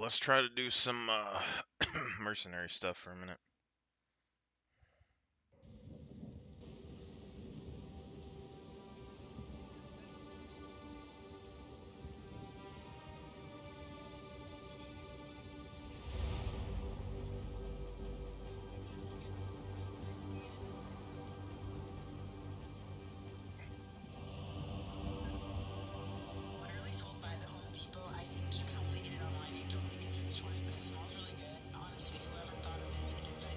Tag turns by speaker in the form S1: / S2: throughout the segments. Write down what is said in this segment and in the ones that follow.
S1: let's try to do some mercenary stuff for a minute.
S2: It's literally sold by the Home Depot. I think you can only get it online. I don't think it's in stores, but it smells really good. Honestly, whoever thought of this and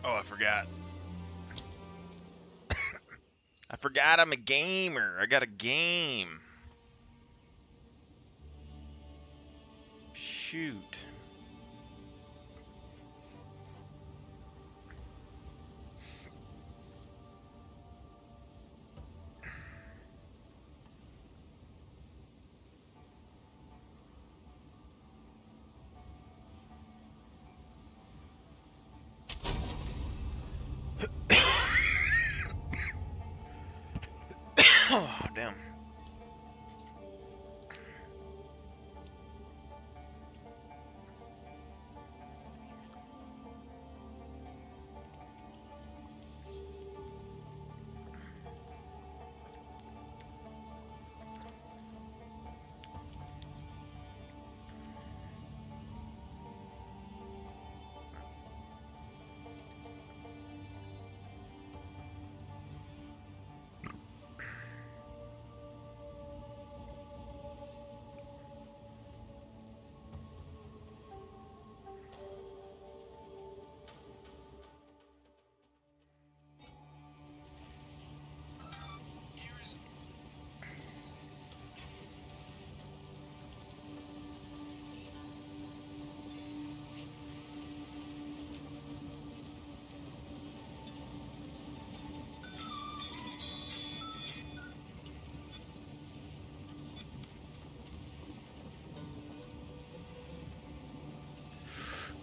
S1: Oh, I forgot. I forgot I'm a gamer. I got a game. Shoot. Oh, damn.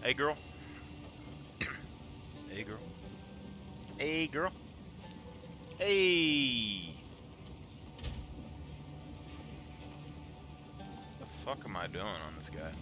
S1: Hey, girl. Hey, girl. Hey, girl. Hey. The fuck am I doing on this guy?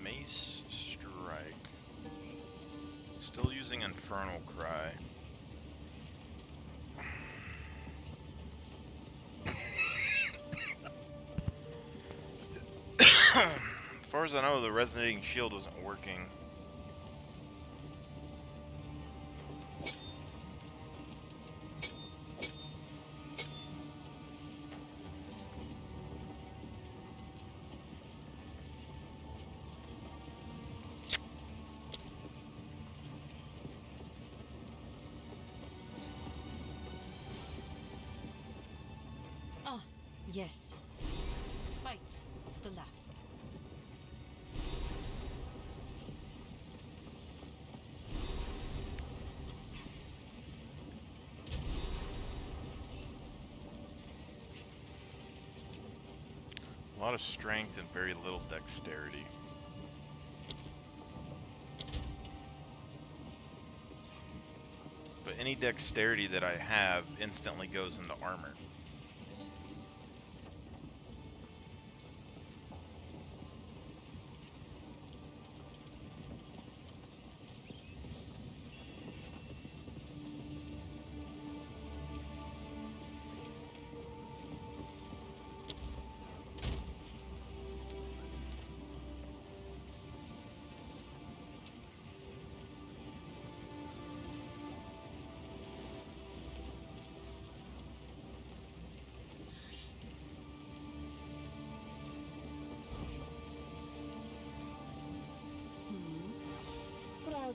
S1: Mace Strike. Still using Infernal Cry. As far as I know, the Resonating Shield wasn't working.
S3: Ah, yes. Fight to the last.
S1: A lot of strength and very little dexterity. But any dexterity that I have instantly goes into armor.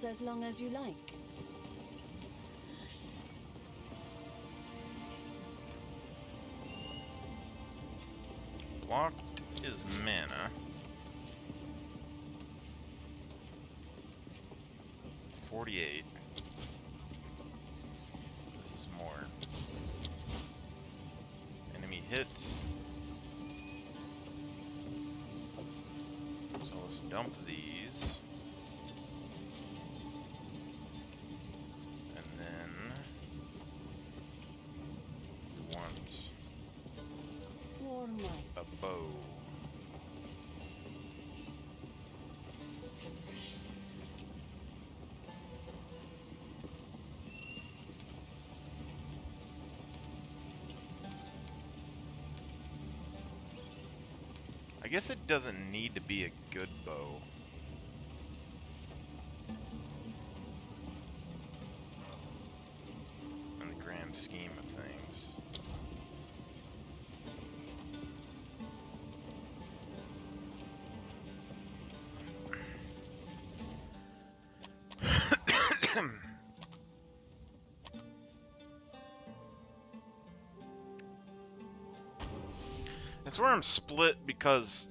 S3: yours as long as you like.
S1: Blocked is mana. 48. This is more. Enemy hit. So let's dump these. And then we want
S3: War
S1: a
S3: mites.
S1: bow. I guess it doesn't need to be a good bow. In the grand scheme of things. That's where I'm split because,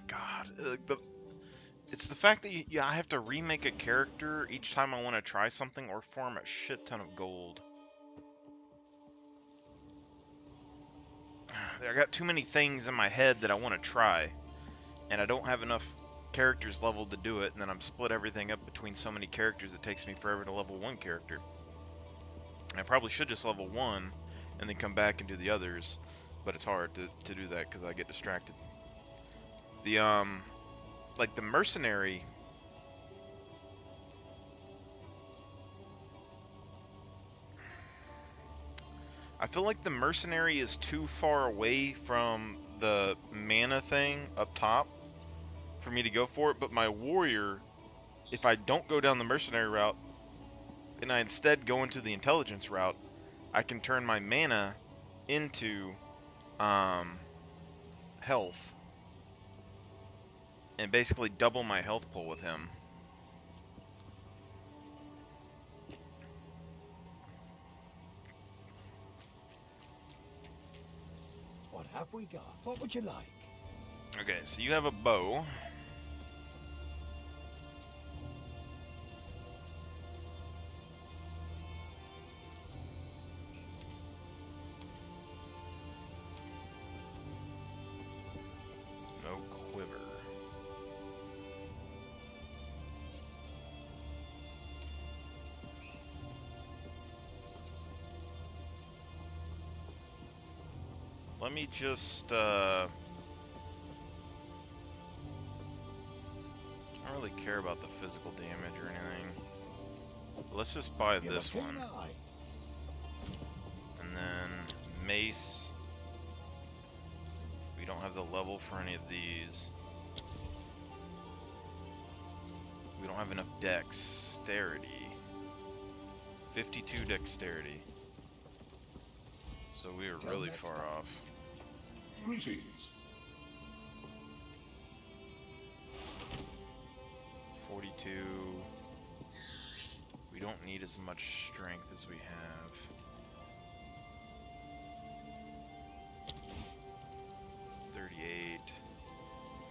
S1: God, it's the fact that I have to remake a character each time I want to try something or farm a shit ton of gold. I got too many things in my head that I want to try, and I don't have enough characters leveled to do it, and then I'm split everything up between so many characters it takes me forever to level one character. I probably should just level one and then come back and do the others, but it's hard to do that because I get distracted. Like the mercenary, I feel like the mercenary is too far away from the mana thing up top for me to go for it, but my warrior, if I don't go down the mercenary route and I instead go into the intelligence route, I can turn my mana into health and basically double my health pool with him.
S4: What have we got? What would you like?
S1: Okay, so you have a bow. No quiver. Let me just, I don't really care about the physical damage or anything. Let's just buy
S4: You're
S1: this
S4: a keen
S1: one.
S4: eye.
S1: And then mace. We don't have the level for any of these. We don't have enough dexterity. 52 dexterity. So we are
S4: Till
S1: really
S4: next
S1: far
S4: time.
S1: off.
S5: Greetings.
S1: 42. We don't need as much strength as we have.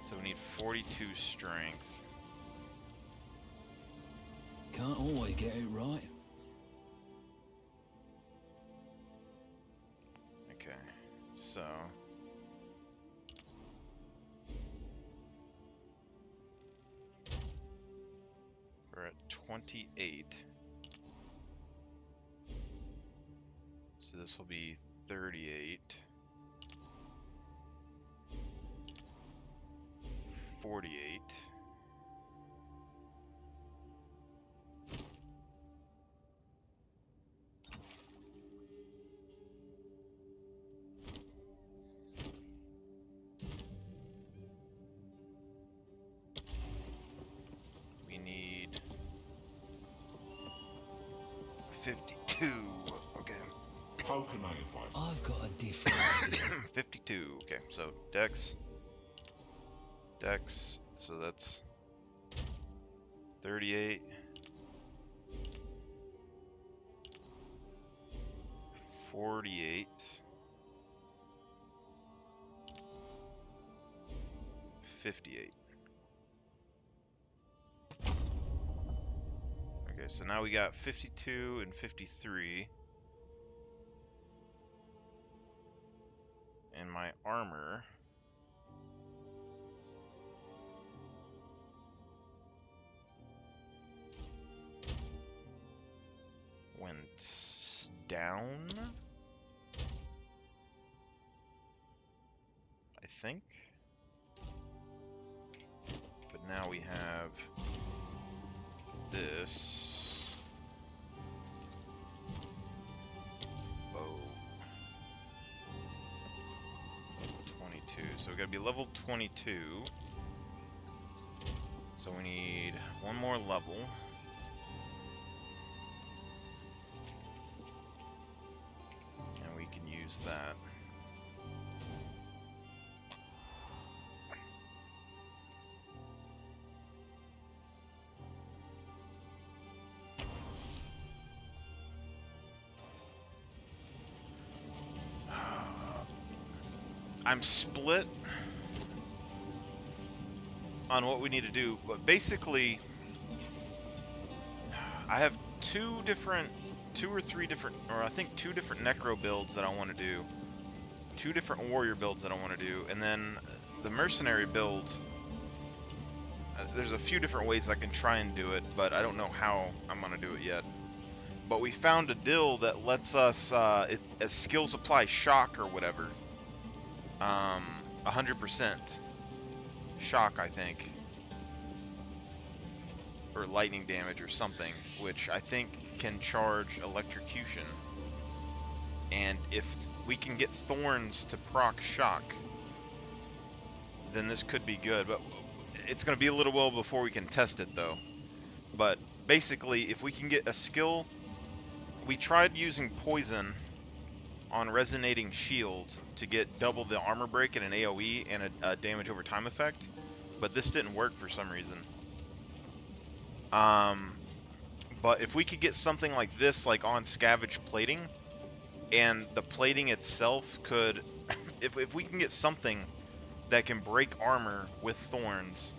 S1: So we need 42 strength.
S4: Can't always get it right.
S1: Okay, so we're at 28. So this will be 38. 48. We need 52. Okay.
S5: How can I advise?
S4: I've got a different idea.
S1: 52. Okay, so Dex. Dex. So that's 38. 48. 58. Okay, so now we got 52 and 53. And my armor went down, I think. But now we have this. Bow. 22. So we gotta be level 22. So we need one more level. And we can use that. I'm split on what we need to do, but basically I have two or three different, or I think two different necro builds that I want to do, two different warrior builds that I want to do, and then the mercenary build, there's a few different ways I can try and do it, but I don't know how I'm going to do it yet. But we found a dill that lets us, as skills apply shock or whatever, 100% shock, I think, or lightning damage or something, which I think can charge electrocution. And if we can get thorns to proc shock, then this could be good. But it's going to be a little while before we can test it, though. But basically, if we can get a skill, we tried using poison on resonating shield to get double the armor break and an AoE and a damage over time effect, but this didn't work for some reason. But if we could get something like this, like on scavenge plating, and the plating itself could, if we can get something that can break armor with thorns,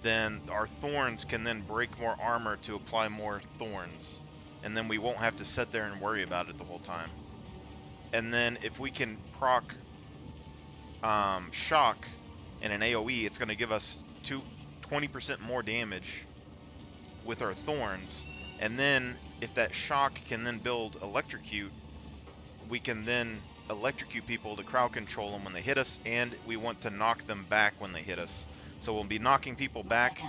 S1: then our thorns can then break more armor to apply more thorns, and then we won't have to sit there and worry about it the whole time. And then if we can proc shock and an AoE, it's going to give us 20% more damage with our thorns. And then if that shock can then build electrocute, we can then electrocute people to crowd control them when they hit us, and we want to knock them back when they hit us. So we'll be knocking people back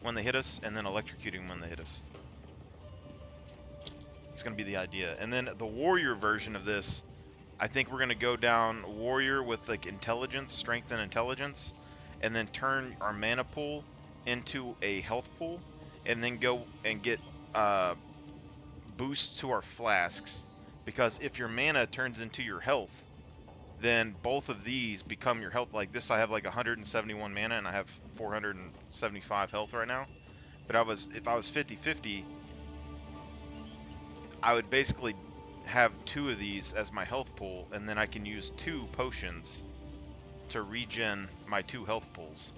S1: when they hit us, and then electrocuting them when they hit us. It's going to be the idea. And then the warrior version of this, I think we're going to go down warrior with like intelligence, strength and intelligence, and then turn our mana pool into a health pool, and then go and get boosts to our flasks. Because if your mana turns into your health, then both of these become your health. Like this, I have like 171 mana and I have 475 health right now. But if I was 50-50, I would basically have two of these as my health pool, and then I can use 2 potions to regen my 2 health pools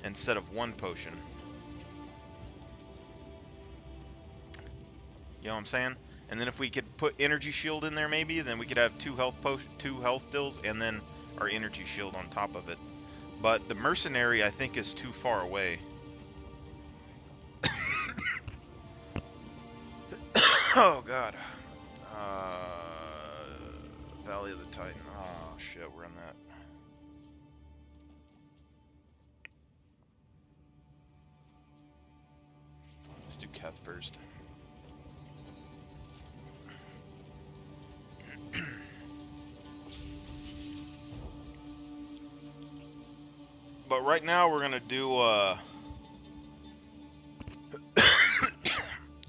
S1: instead of 1 potion. You know what I'm saying? And then if we could put energy shield in there, maybe then we could have 2 health dills, and then our energy shield on top of it. But the mercenary, I think, is too far away. Oh god. Valley of the Titan. Oh shit, we're in that. Let's do Keth first. But right now we're gonna do I'm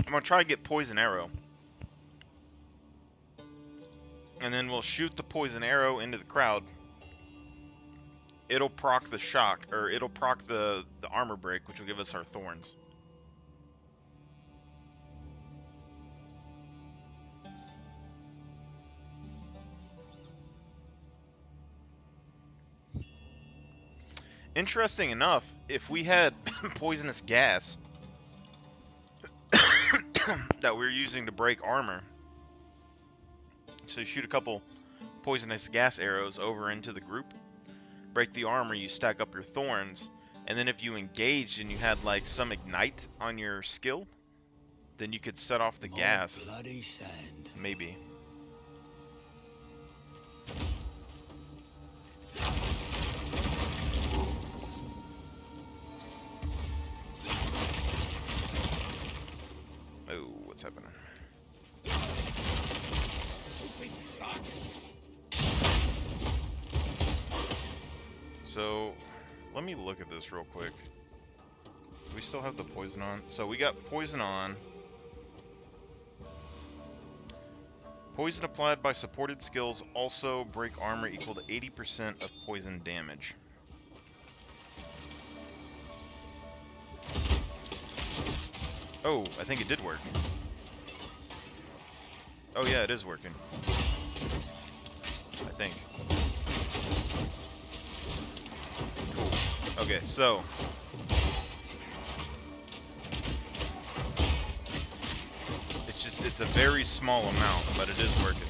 S1: gonna try to get poison arrow. And then we'll shoot the poison arrow into the crowd. It'll proc the shock, or it'll proc the armor break, which will give us our thorns. Interesting enough, if we had poisonous gas that we're using to break armor, so you shoot a couple poisonous gas arrows over into the group, break the armor, you stack up your thorns, and then if you engaged and you had like some ignite on your skill, then you could set off the
S4: More
S1: gas.
S4: bloody sand.
S1: Maybe. Oh, what's happening? So, let me look at this real quick. We still have the poison on. So we got poison on. Poison applied by supported skills also break armor equal to 80% of poison damage. Oh, I think it did work. Oh yeah, it is working. I think. Cool. Okay, so it's a very small amount, but it is working.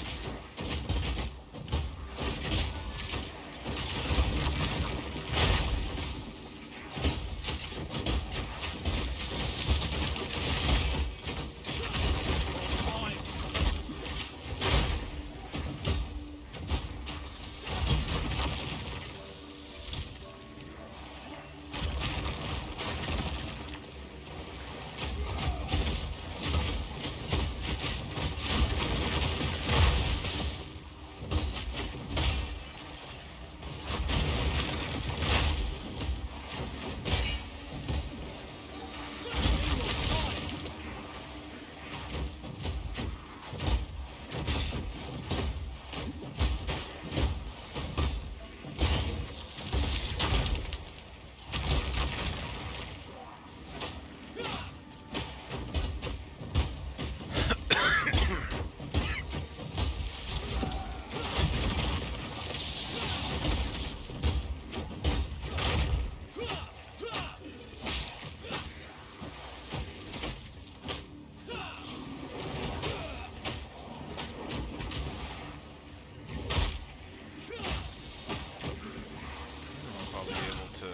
S1: I'll probably be able to.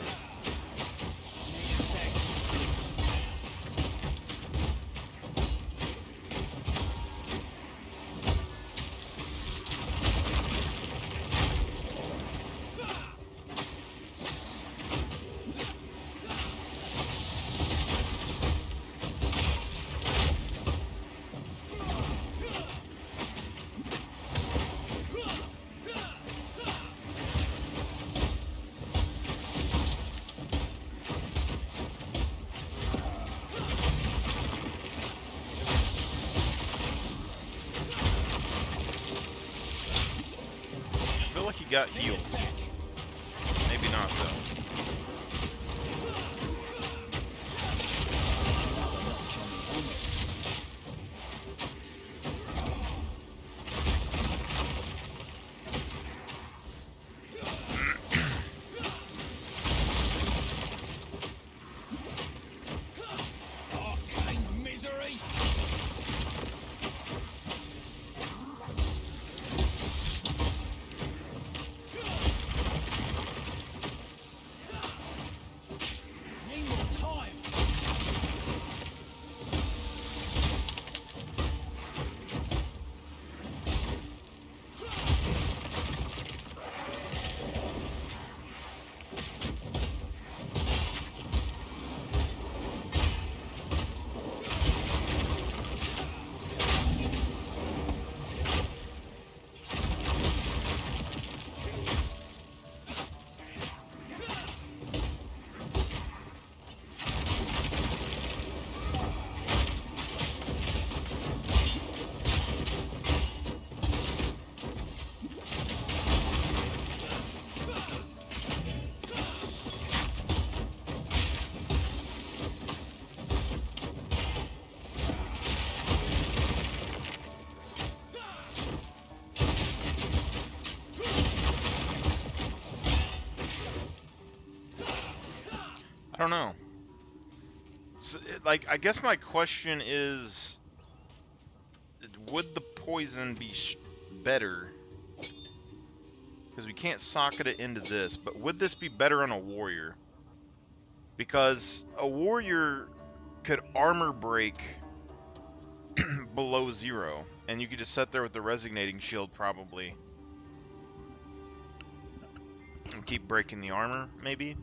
S1: I feel like he got healed. Maybe not though.
S4: Arcane misery.
S1: don't know. So, like, I guess my question is, would the poison be better? Because we can't socket it into this, but would this be better on a warrior? Because a warrior could armor break below 0, and you could just sit there with the resonating shield probably and keep breaking the armor, maybe?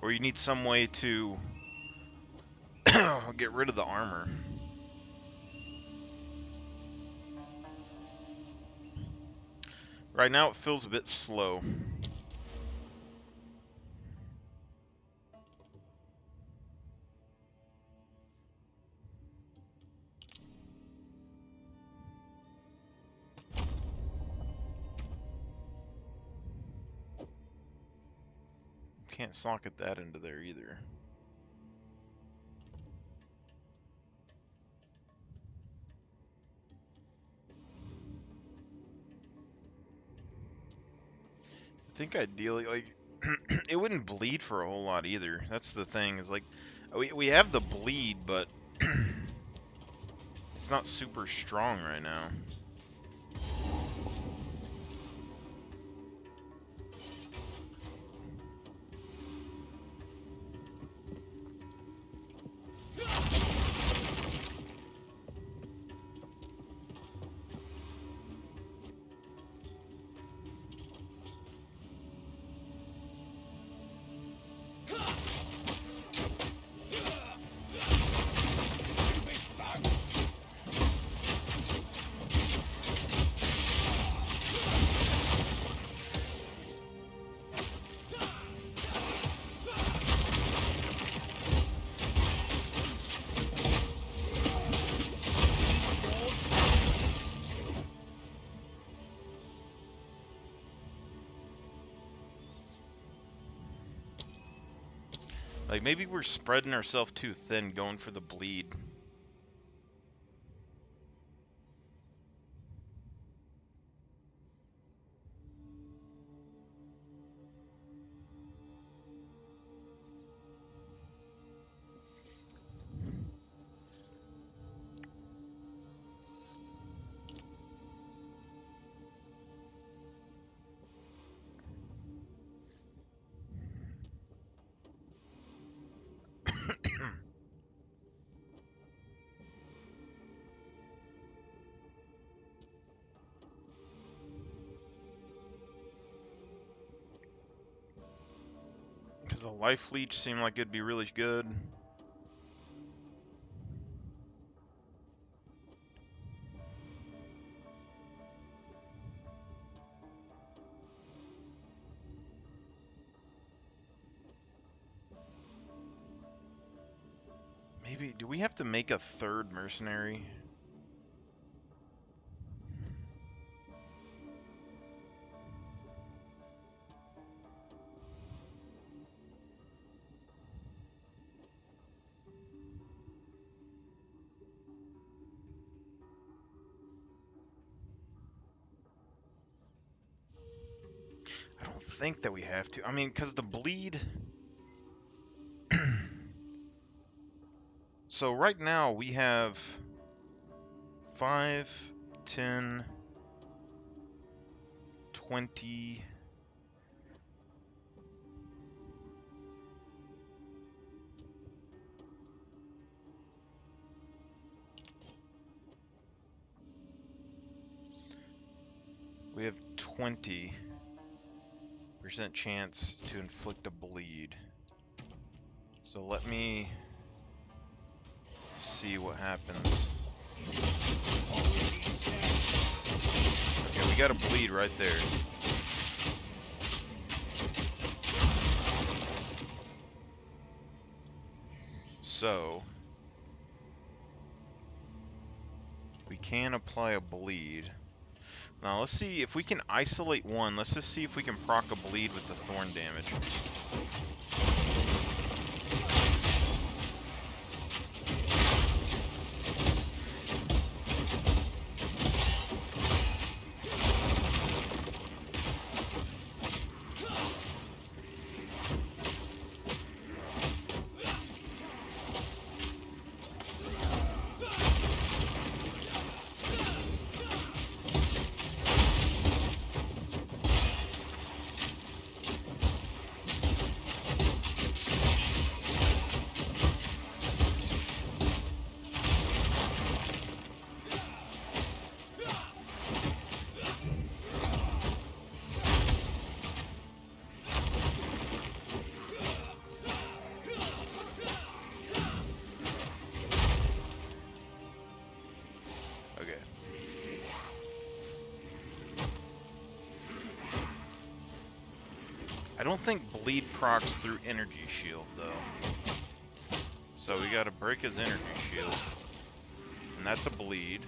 S1: Or you need some way to get rid of the armor. Right now it feels a bit slow. Can't socket that into there either. I think ideally, like, it wouldn't bleed for a whole lot either. That's the thing, is like, we have the bleed, but it's not super strong right now. Like, maybe we're spreading ourselves too thin going for the bleed. Because a life leech seemed like it'd be really good. Maybe, do we have to make a third mercenary? I don't think that we have to. I mean, because the bleed... So right now we have 5, 10, 20... We have 20% chance to inflict a bleed. So let me see what happens. Okay, we got a bleed right there. So we can apply a bleed. Now let's see if we can isolate one. Let's just see if we can proc a bleed with the thorn damage. I don't think bleed procs through energy shield though. So we gotta break his energy shield. And that's a bleed.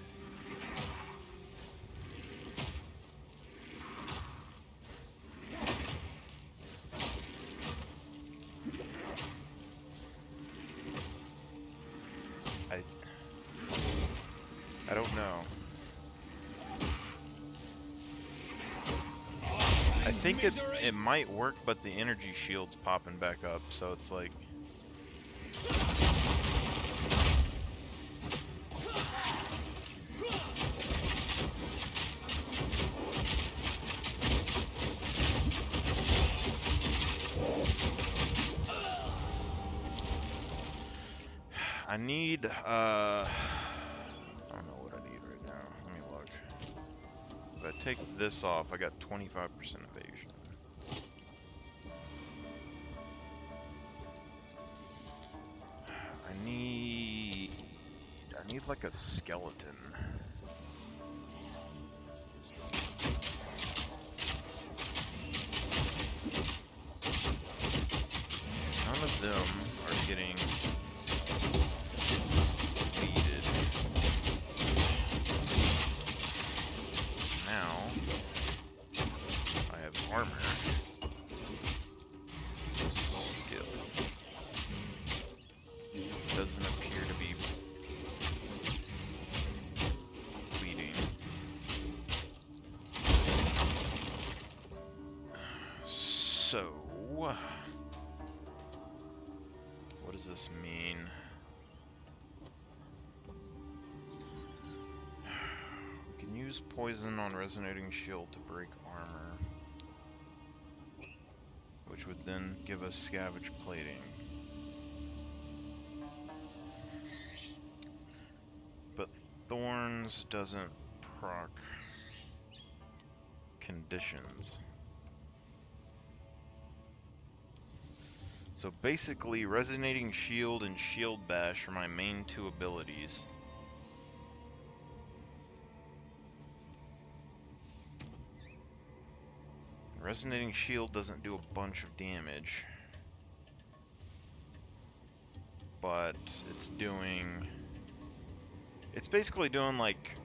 S1: I don't know. I think it might work, but the energy shield's popping back up, so it's like... I need, I don't know what I need right now. Let me look. If I take this off, I got 25% evasion. I need like a skeleton. None of them are getting deleted. Now I have armor. Skill. Doesn't appear to be bleeding. So, what does this mean? We can use poison on resonating shield to break armor, which would then give us scavenge plating. But thorns doesn't proc conditions. So basically, resonating shield and shield bash are my main two abilities. Resonating shield doesn't do a bunch of damage, but it's basically doing like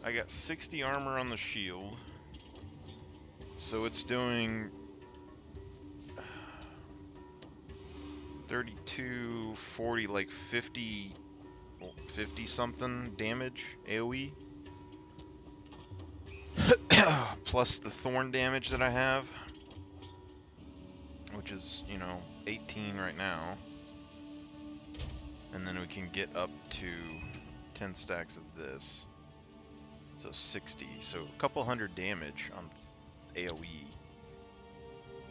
S1: I got 60 armor on the shield, so it's doing 32, 40, like 50 something damage AoE. Plus the thorn damage that I have, which is, 18 right now. And then we can get up to 10 stacks of this. So 60. So a couple hundred damage on AoE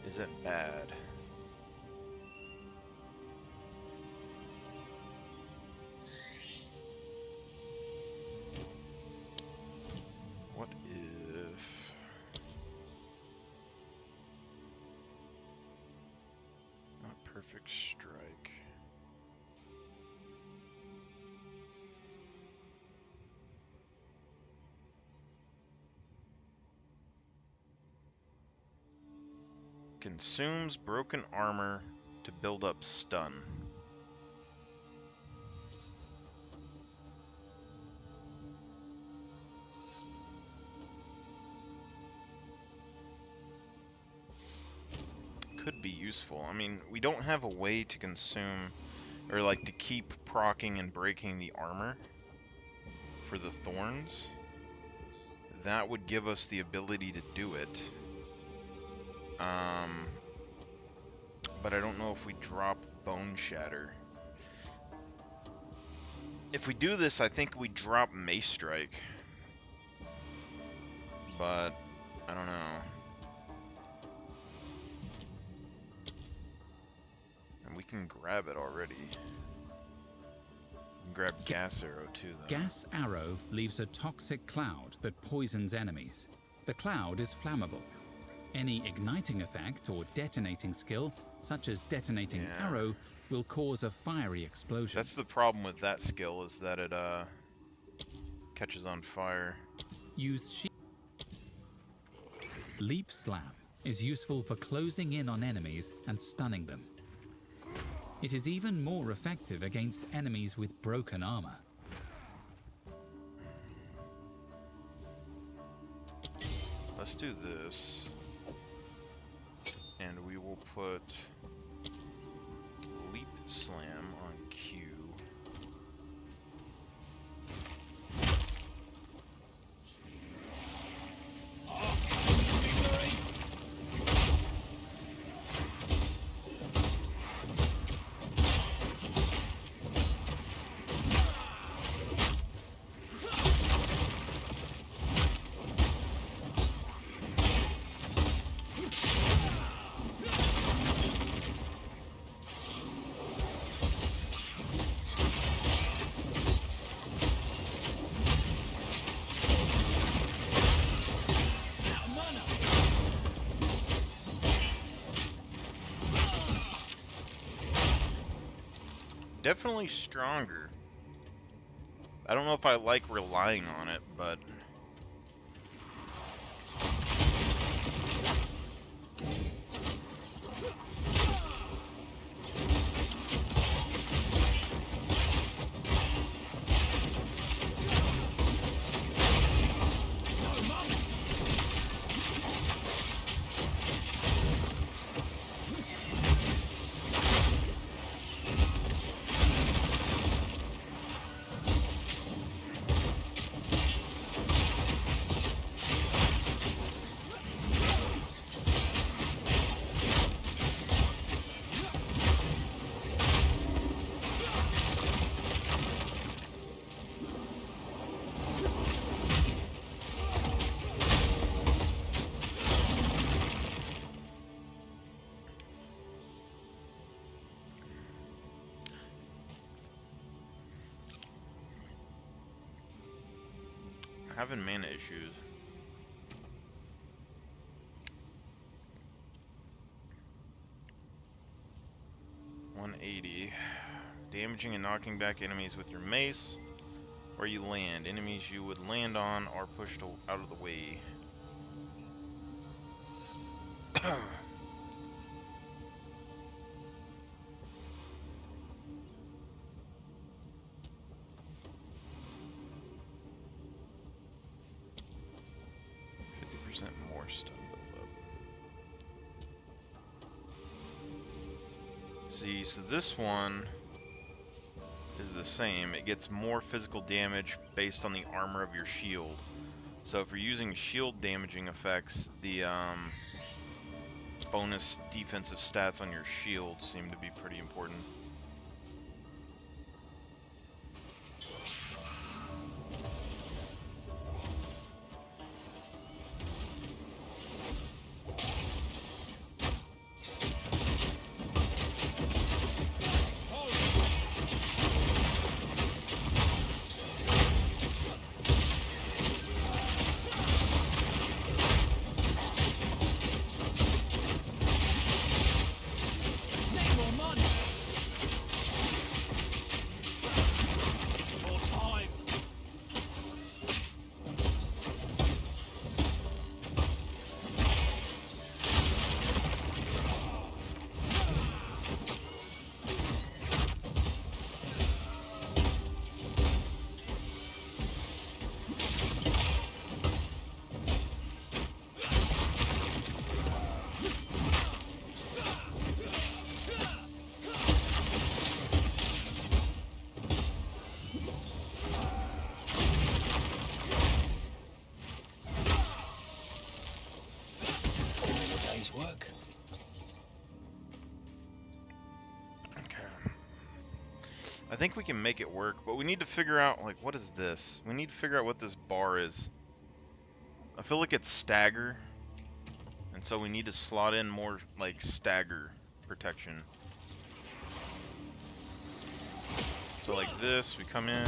S1: isn't bad. What if... Not perfect strike. Consumes broken armor to build up stun. Could be useful. I mean, we don't have a way to consume, or like to keep proccing and breaking the armor for the thorns. That would give us the ability to do it. But I don't know if we drop Bone Shatter. If we do this, I think we drop Mace Strike. But I don't know. And we can grab it already. We can grab Gas Arrow too, though.
S6: Gas Arrow leaves a toxic cloud that poisons enemies. The cloud is flammable. Any igniting effect or detonating skill, such as detonating arrow, will cause a fiery explosion.
S1: That's the problem with that skill, is that it catches on fire.
S6: Use shield. Leap Slam is useful for closing in on enemies and stunning them. It is even more effective against enemies with broken armor.
S1: Let's do this. And we will put Leap Slam on Q. Definitely stronger. I don't know if I like relying on it, but having mana issues. $180. Damaging and knocking back enemies with your mace. Where you land. Enemies you would land on are pushed out of the way. More stun buildup. See, so this one is the same. It gets more physical damage based on the armor of your shield. So if you're using shield damaging effects, the bonus defensive stats on your shield seem to be pretty important.
S4: Work.
S1: Okay. I think we can make it work, but we need to figure out, like, what is this? We need to figure out what this bar is. I feel like it's stagger, and so we need to slot in more, like, stagger protection. So like this, we come in.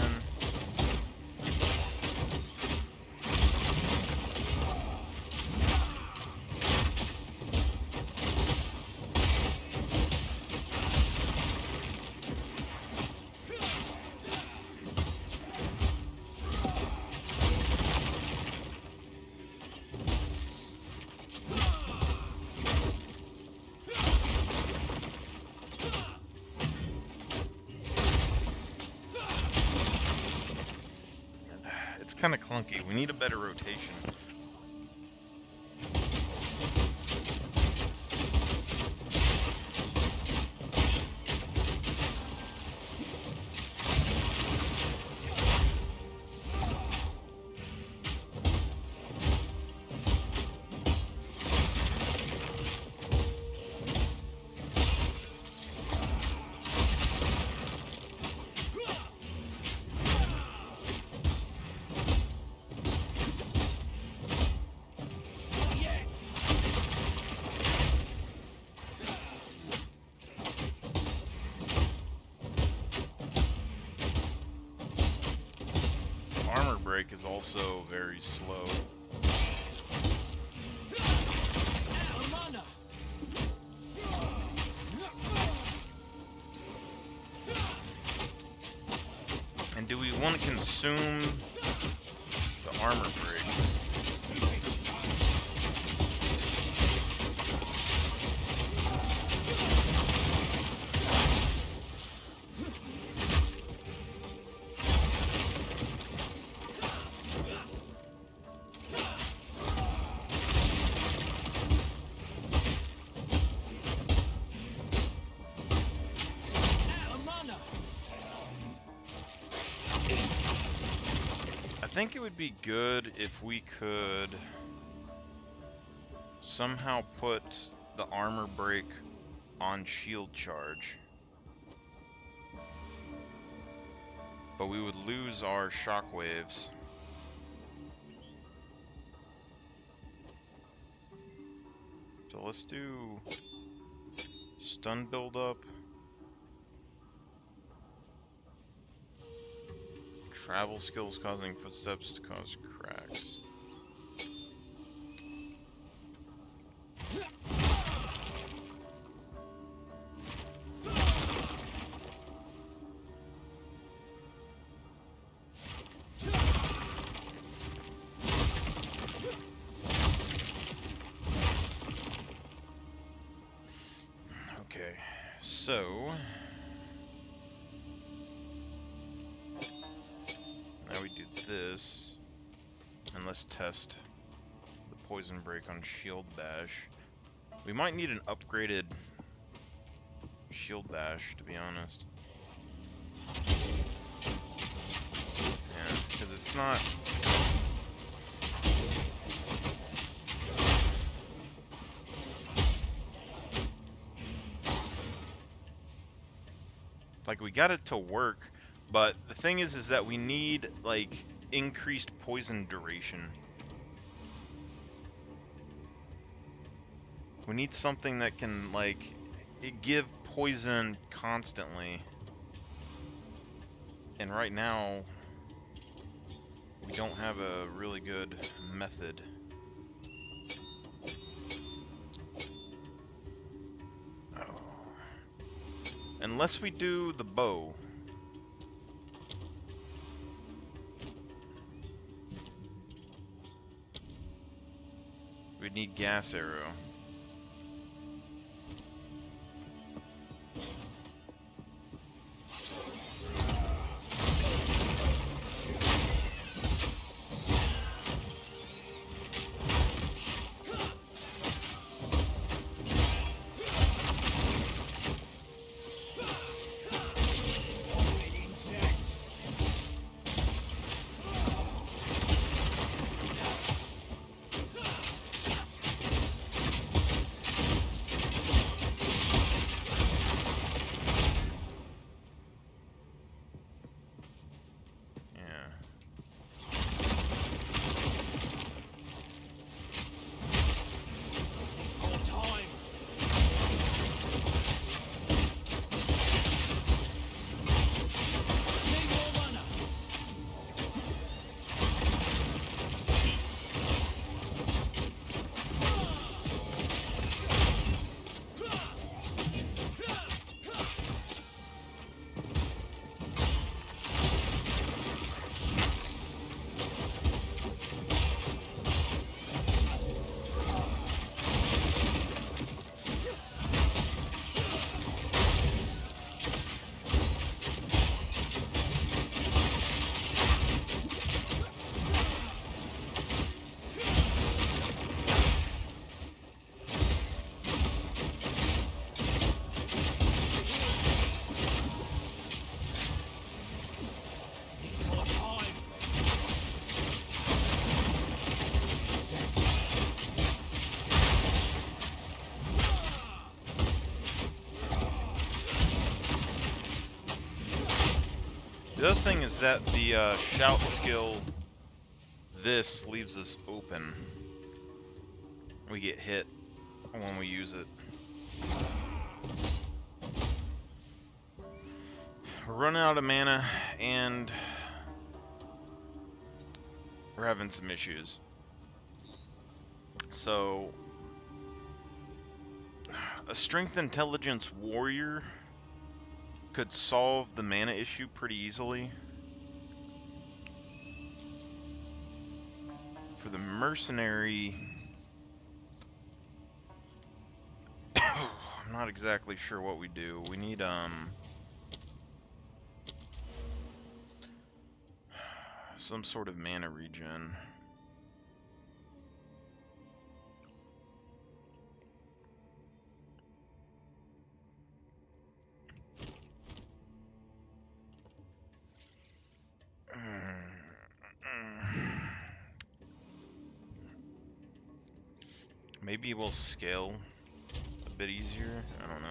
S1: it's kind of clunky. We need a better rotation. Armor break is also very slow. And do we want to consume the armor break? I think it would be good if we could somehow put the armor break on shield charge. But we would lose our shockwaves. So let's do stun buildup. Travel skills causing footsteps to cause cracks. Okay, so now we do this, and let's test the poison break on shield bash. We might need an upgraded shield bash, to be honest. Yeah, because it's not. Like, we got it to work, but the thing is that we need, like, increased poison duration. We need something that can, like, give poison constantly. And right now, we don't have a really good method. Unless we do the bow. We'd need gas arrow. The other thing is that the shout skill, this leaves us open. We get hit when we use it. We're running out of mana, and we're having some issues. So, a strength intelligence warrior could solve the mana issue pretty easily. For the mercenary, I'm not exactly sure what we do. We need some sort of mana regen. Maybe we'll scale a bit easier. I don't know.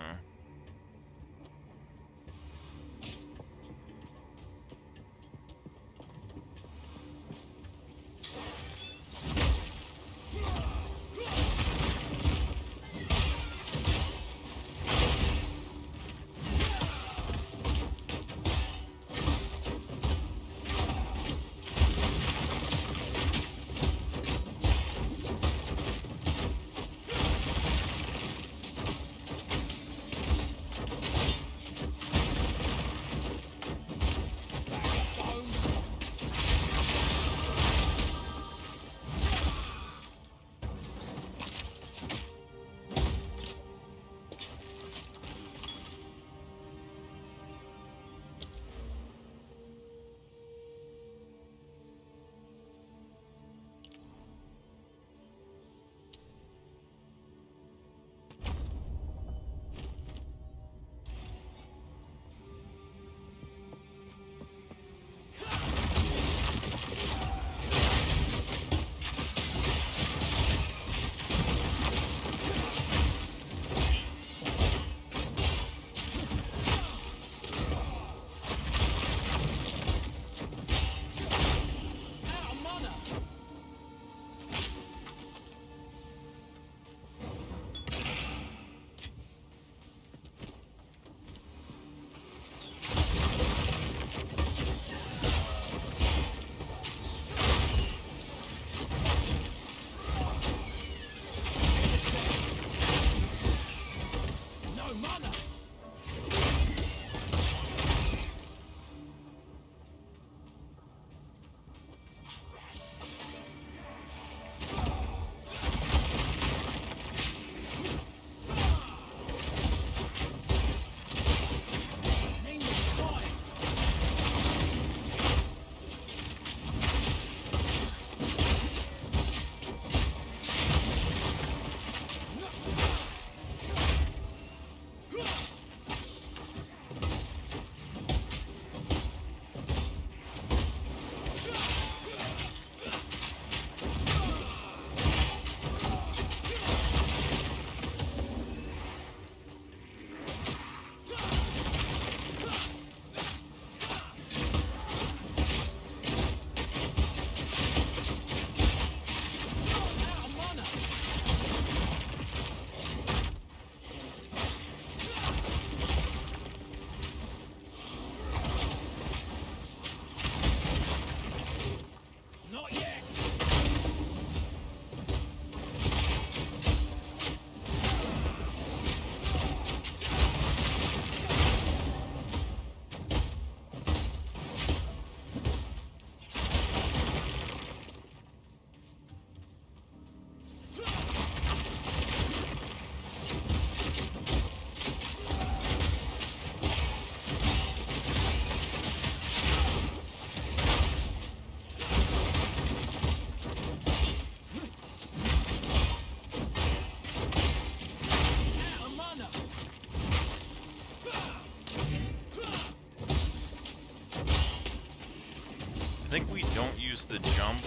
S1: I think we don't use the jump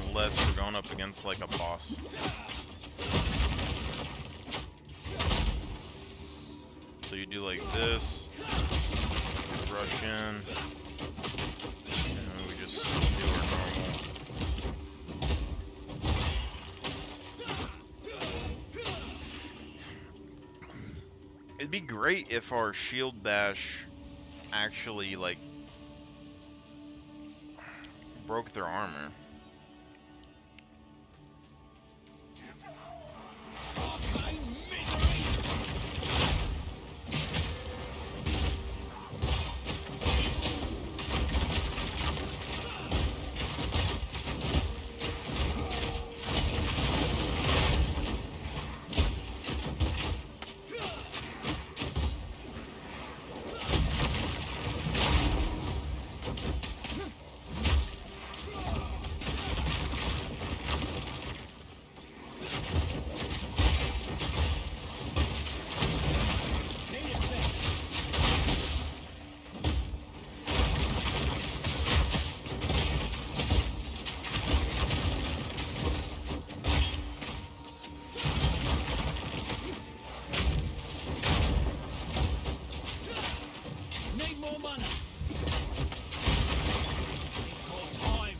S1: unless we're going up against like a boss. So you do like this, rush in, It'd be great if our shield bash actually, like, broke their armor.
S4: Need more money. Need more time.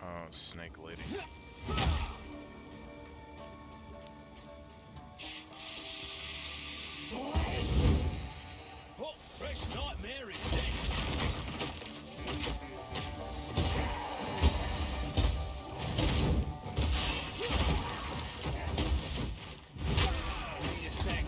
S1: Oh, snake lady.
S4: Oh, fresh nightmare is next. Need a sec.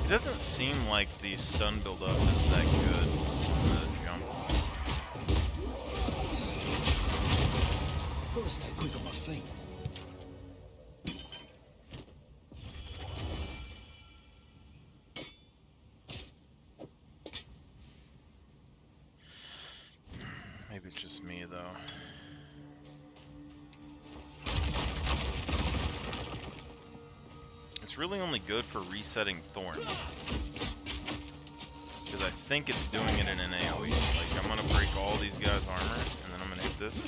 S1: It doesn't seem like the stun build-up is that good on the jump.
S4: Gotta stay quick on my feet.
S1: Maybe it's just me, though. It's really only good for resetting thorns. Because I think it's doing it in an AoE. Like, I'm gonna break all these guys' armor, and then I'm gonna hit this.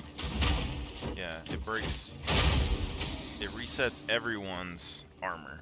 S1: Yeah, it breaks... It resets everyone's armor.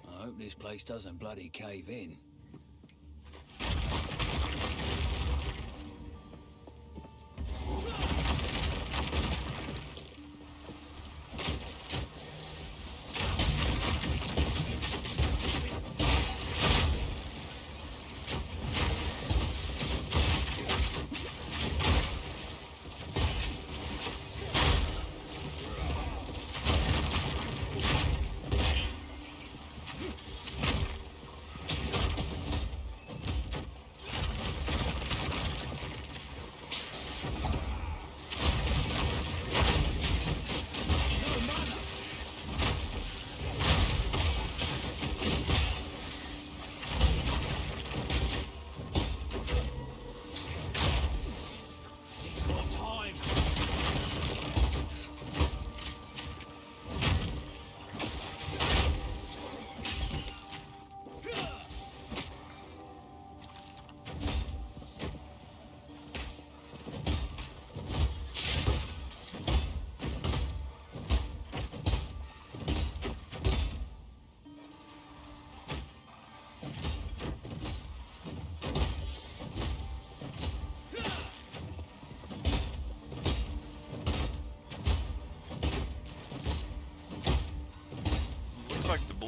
S4: I hope this place doesn't bloody cave in.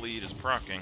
S1: bleed is proccing.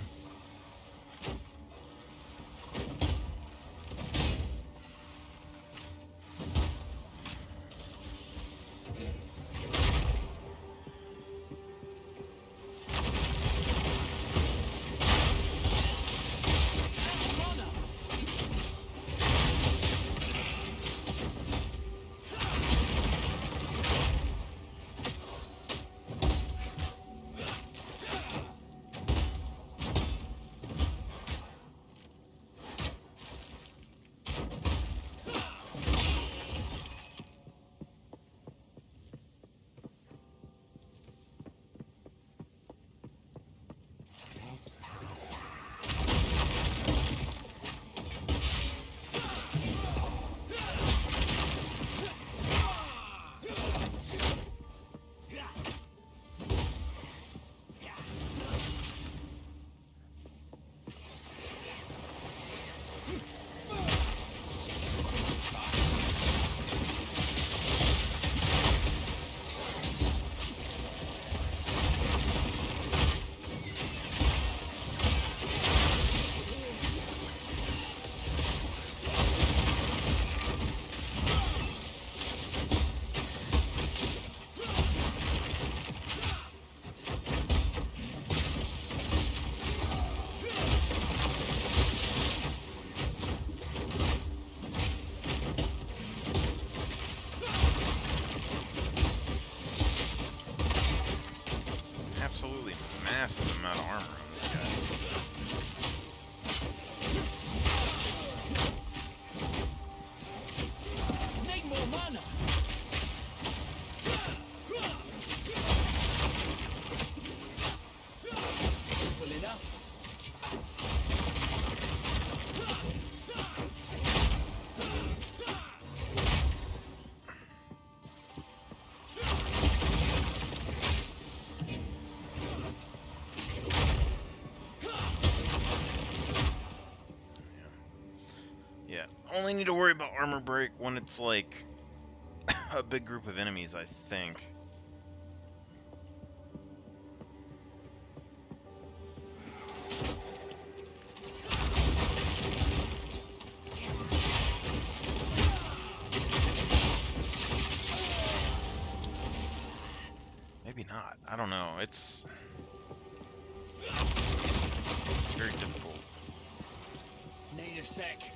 S1: Absolutely massive amount of armor on this guy.
S4: Need more mana. Well enough.
S1: Yeah, only need to worry about armor break when it's like a big group of enemies, I think. Maybe not. I don't know. It's very difficult.
S4: Need a sec.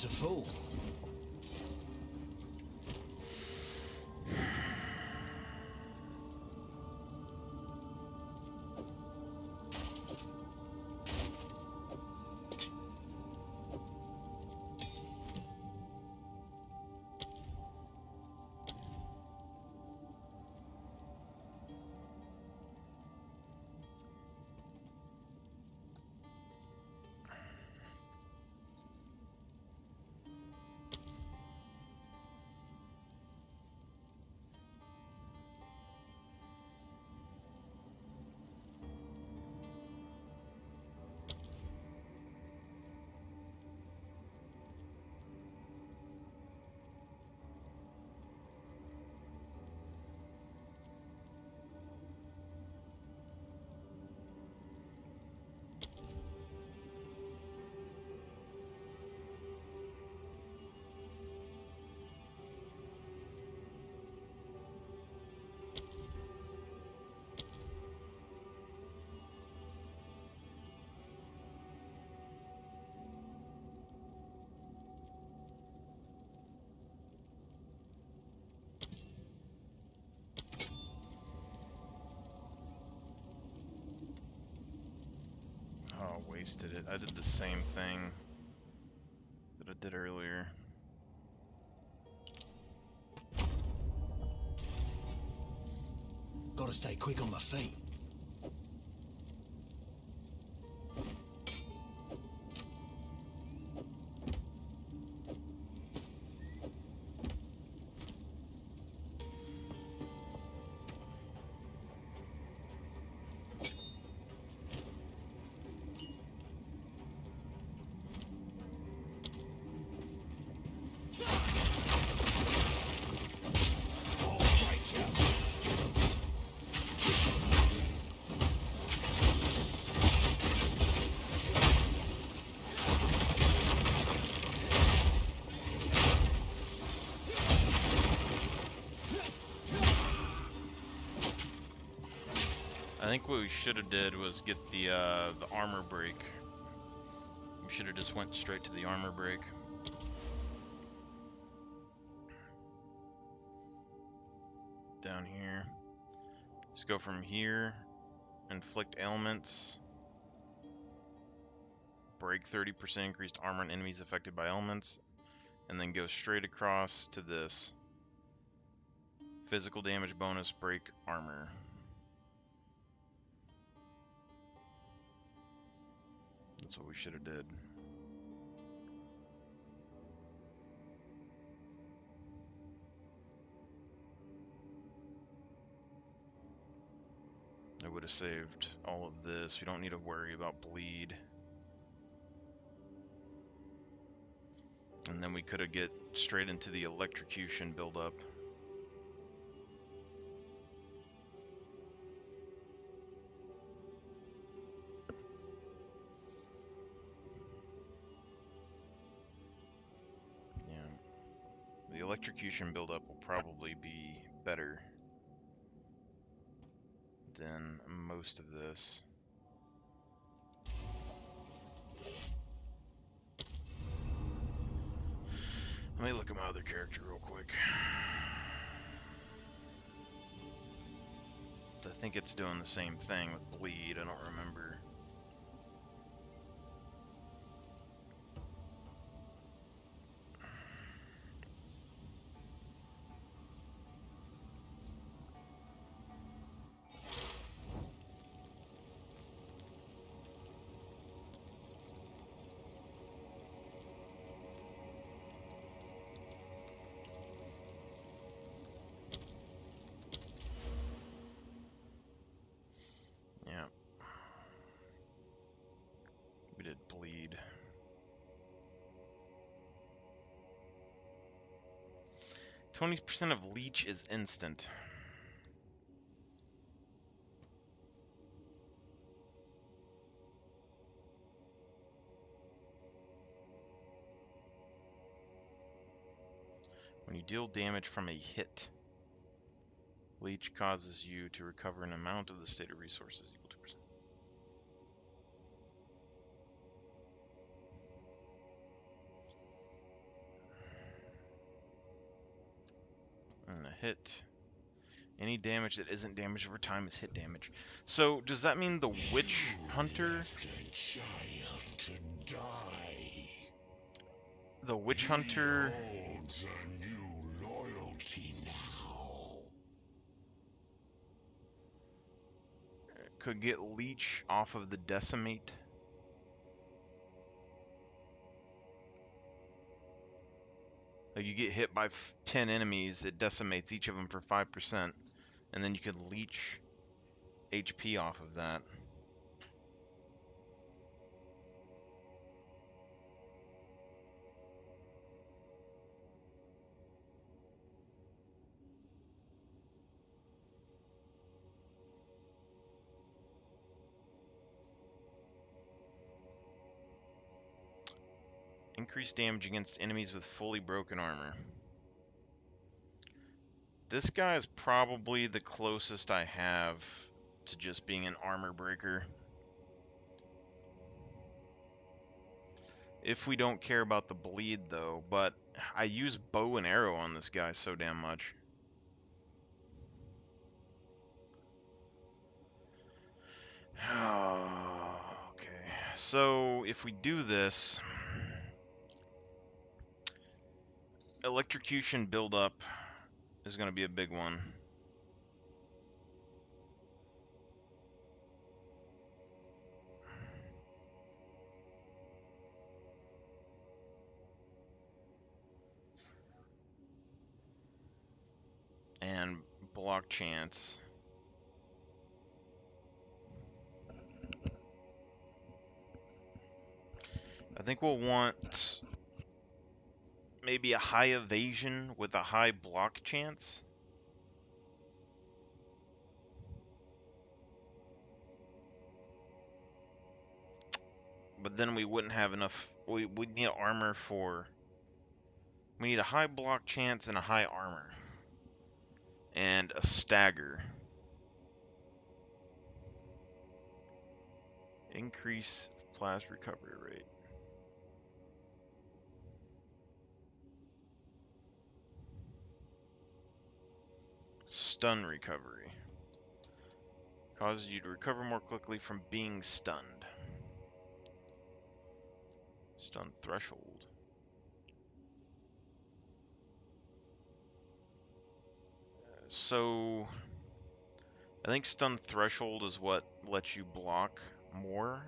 S4: to fall.
S1: Oh, wasted it. I did the same thing that I did earlier.
S4: Gotta stay quick on my feet.
S1: I think what we should have did was get the armor break. We should have just went straight to the armor break. Down here. Let's go from here. Inflict ailments. Break 30% increased armor on enemies affected by ailments. And then go straight across to this. Physical damage bonus, break armor. That's what we should have did. I would have saved all of this. We don't need to worry about bleed. And then we could have get straight into the electrocution buildup. Yeah. The electrocution buildup will probably be better than most of this. Let me look at my other character real quick. I think it's doing the same thing with bleed. I don't remember. Yeah. We did bleed. 20% of leech is instant. When you deal damage from a hit, leech causes you to recover an amount of the stated resources equal to percent. And a hit. Any damage that isn't damage over time is hit damage. So does that mean the witch hunter?
S5: The child to die.
S1: The witch hunter
S5: Holds a new loyalty now.
S1: could get leech off of the decimate. Like you get hit by 10 enemies, it decimates each of them for 5%, and then you could leech HP off of that. Increased damage against enemies with fully broken armor. This guy is probably the closest I have to just being an armor breaker. If we don't care about the bleed though, but I use bow and arrow on this guy so damn much. Okay, so if we do this, electrocution buildup is going to be a big one. And block chance. I think we'll want maybe a high evasion with a high block chance. But then we wouldn't have enough. We need armor for. We need a high block chance and a high armor. And a stagger. Increase blast recovery rate. Stun recovery. Causes you to recover more quickly from being stunned. Stun threshold. So I think stun threshold is what lets you block more.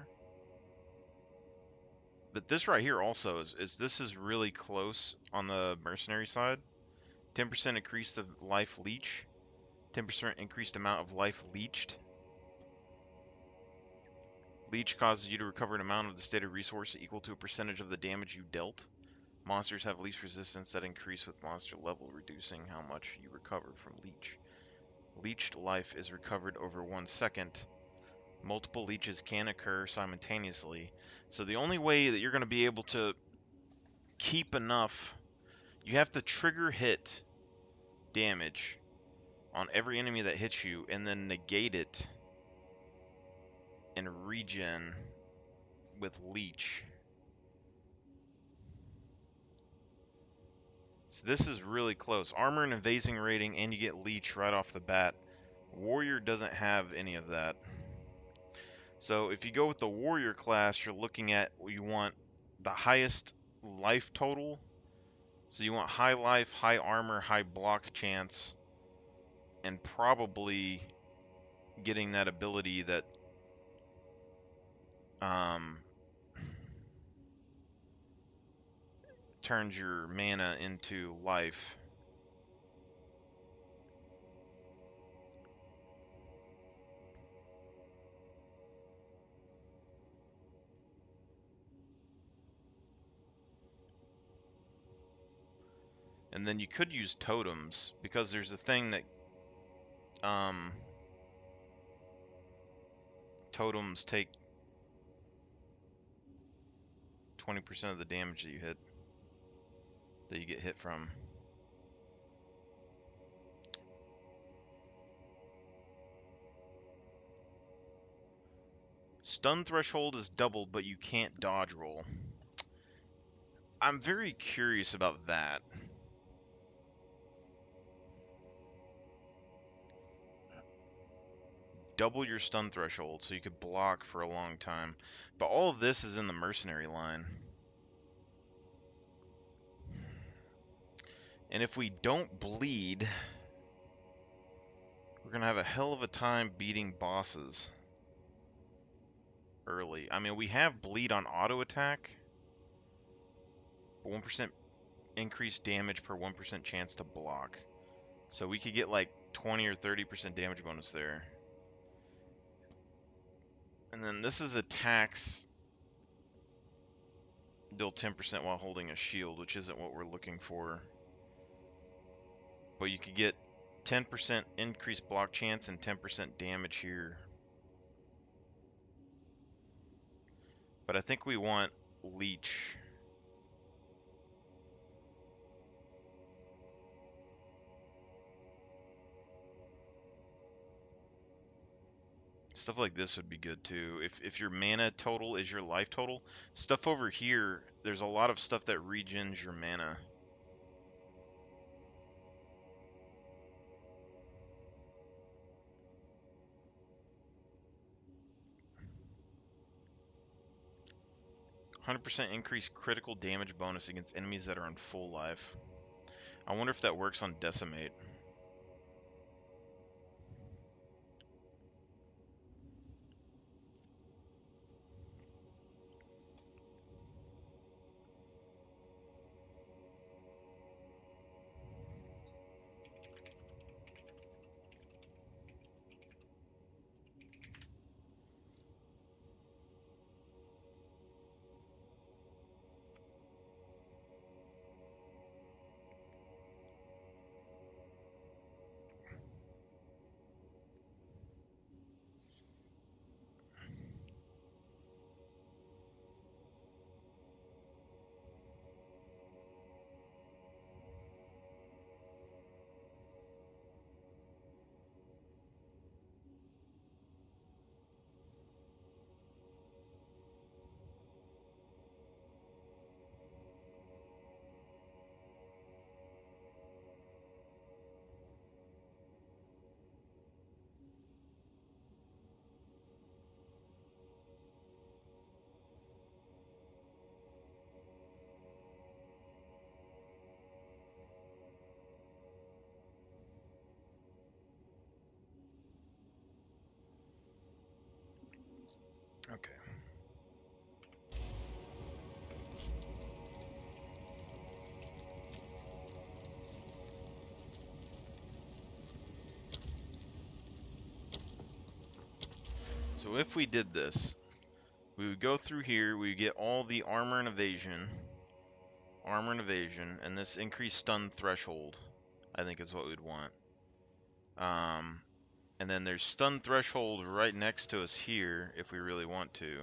S1: But this right here also is this is really close on the mercenary side. 10% increased of life leech. 10% increased amount of life leached. Leech causes you to recover an amount of the stated resource equal to a percentage of the damage you dealt. Monsters have leech resistance that increase with monster level, reducing how much you recover from leech. Leeched life is recovered over 1 second. Multiple leeches can occur simultaneously. So the only way that you're going to be able to keep enough, you have to trigger hit damage on every enemy that hits you and then negate it and regen with leech. So this is really close. Armor and evasing rating, and you get leech right off the bat. Warrior doesn't have any of that. So if you go with the warrior class, you're looking at, you want the highest life total. So you want high life, high armor, high block chance, and probably getting that ability that turns your mana into life. And then you could use totems, because there's a thing that totems take 20% of the damage that you get hit from. Stun threshold is doubled, but you can't dodge roll. I'm very curious about that. double your stun threshold, so you could block for a long time. But all of this is in the mercenary line. And if we don't bleed, we're going to have a hell of a time beating bosses early. I mean, we have bleed on auto attack. 1% increased damage per 1% chance to block. So we could get like 20 or 30% damage bonus there. And then this is attacks deal 10% while holding a shield, which isn't what we're looking for. But you could get 10% increased block chance and 10% damage here. But I think we want leech. Stuff like this would be good too. If your mana total is your life total, stuff over here, there's a lot of stuff that regens your mana. %, increased critical damage bonus against enemies that are on full life. I wonder if that works on Decimate. Okay. So if we did this, we would go through here, we would get all the armor and evasion, and this increased stun threshold, I think is what we'd want. And then there's stun threshold right next to us here, if we really want to.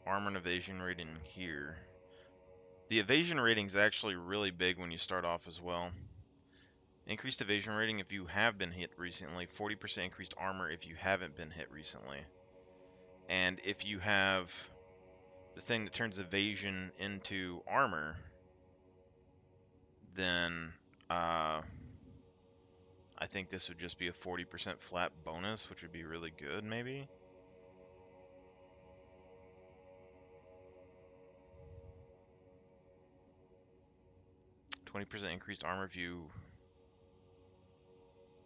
S1: Armor and evasion rating here. The evasion rating is actually really big when you start off as well. Increased evasion rating if you have been hit recently. 40% increased armor if you haven't been hit recently. And if you have the thing that turns evasion into armor, then I think this would just be a 40% flat bonus, which would be really good, maybe. %, increased armor if you...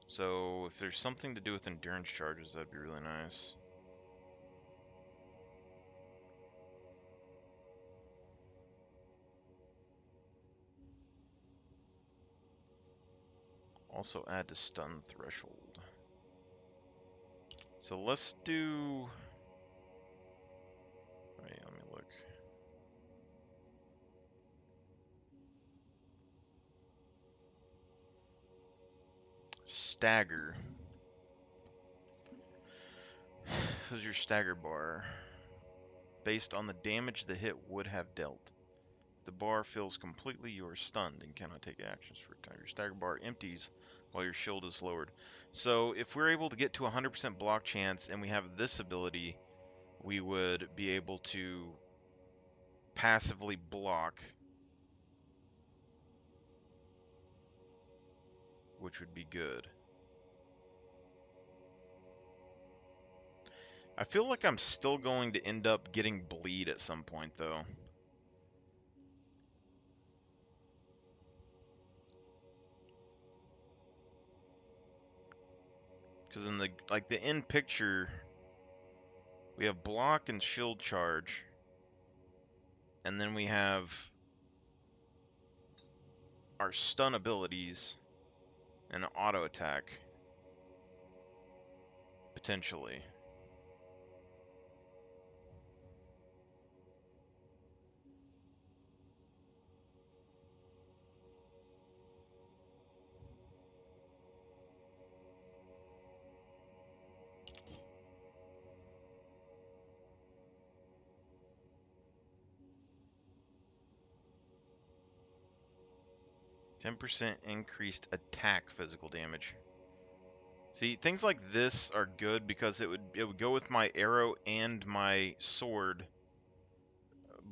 S1: So if there's something to do with endurance charges, that'd be really nice. Also add to stun threshold. So let's do... Wait, let me look. Stagger. This is your stagger bar. Based on the damage the hit would have dealt. If the bar fills completely, you are stunned and cannot take actions for a time. Your stagger bar empties while your shield is lowered. So if we're able to get to 100% block chance and we have this ability, we would be able to passively block, which would be good. I feel like I'm still going to end up getting bleed at some point, though. Because in the end picture, we have block and shield charge, and then we have our stun abilities and auto attack, potentially. %10 increased attack physical damage. See, things like this are good because it would go with my arrow and my sword,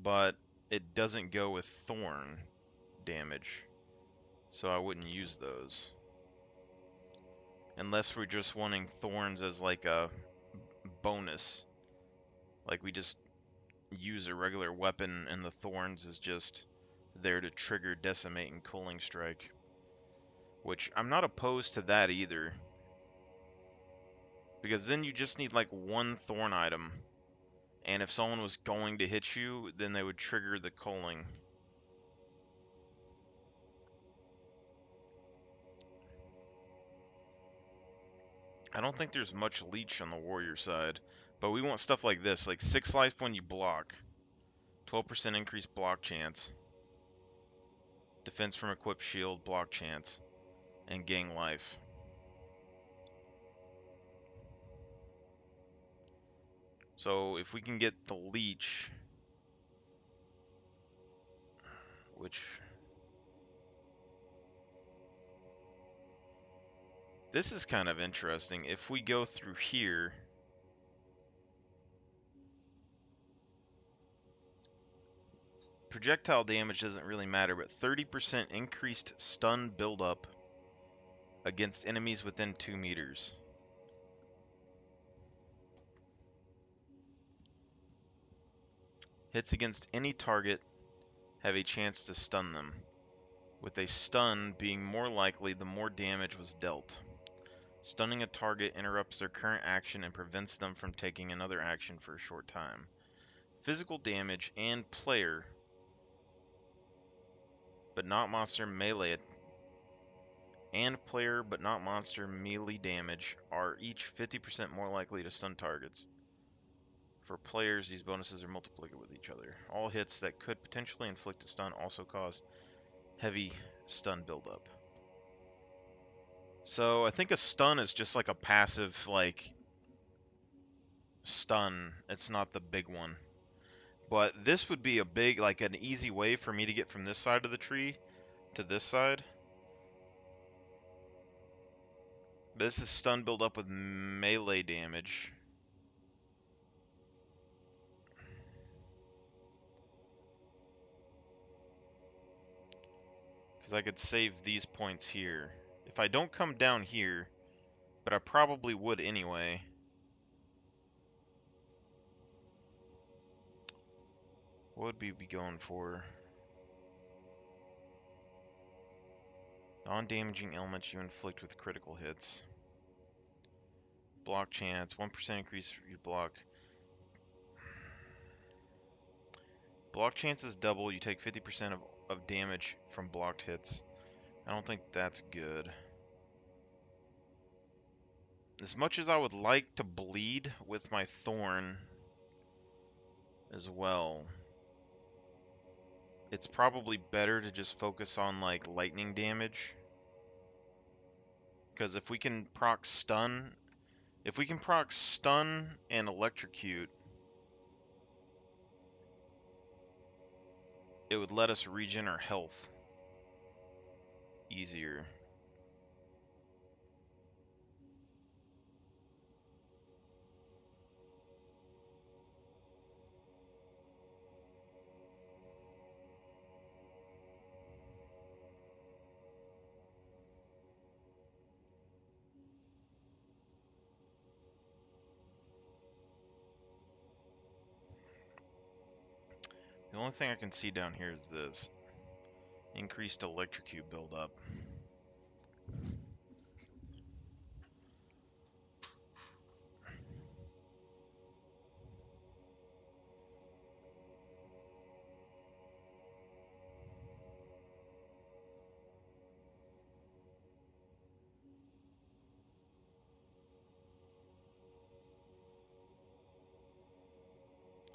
S1: but it doesn't go with thorn damage, so I wouldn't use those. Unless we're just wanting thorns as like a bonus. Like we just use a regular weapon and the thorns is just there to trigger decimate and cooling strike. Which I'm not opposed to that either. Because then you just need like one thorn item. And if someone was going to hit you, then they would trigger the culling. I don't think there's much leech on the warrior side. But we want stuff like this, like 6 life when you block. 12% increased block chance. Defense from equipped shield, block chance. And gain life. So if we can get the leech, which... This is kind of interesting. If we go through here, projectile damage doesn't really matter, but 30% increased stun buildup against enemies within 2 meters. Hits against any target have a chance to stun them, with a stun being more likely the more damage was dealt. Stunning a target interrupts their current action and prevents them from taking another action for a short time. Physical damage and player, but not monster melee damage are each 50% more likely to stun targets. For players, these bonuses are multiplicated with each other. All hits that could potentially inflict a stun also cause heavy stun buildup. So I think a stun is just like a passive, like, stun. It's not the big one. But this would be a big, like, an easy way for me to get from this side of the tree to this side. This is stun build up with melee damage. Because I could save these points here. If I don't come down here, but I probably would anyway. What would we be going for? Non-damaging elements you inflict with critical hits. Block chance, 1% increase for you block. Block chance is double, you take 50% of damage from blocked hits. I don't think that's good. As much as I would like to bleed with my thorn as well, it's probably better to just focus on like lightning damage. Because if we can proc stun and electrocute, it would let us regen our health easier. The only thing I can see down here is this. Increased electrocute buildup.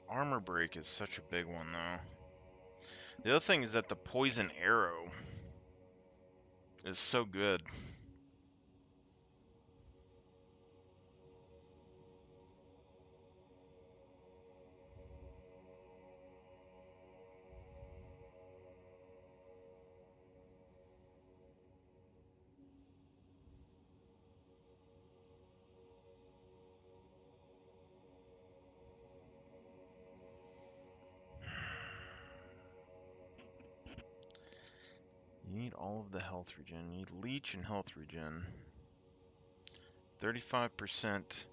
S1: Armor break is such a big one, though. The other thing is that the poison arrow is so good. You need all of the health regen. You need leech and health regen. 35%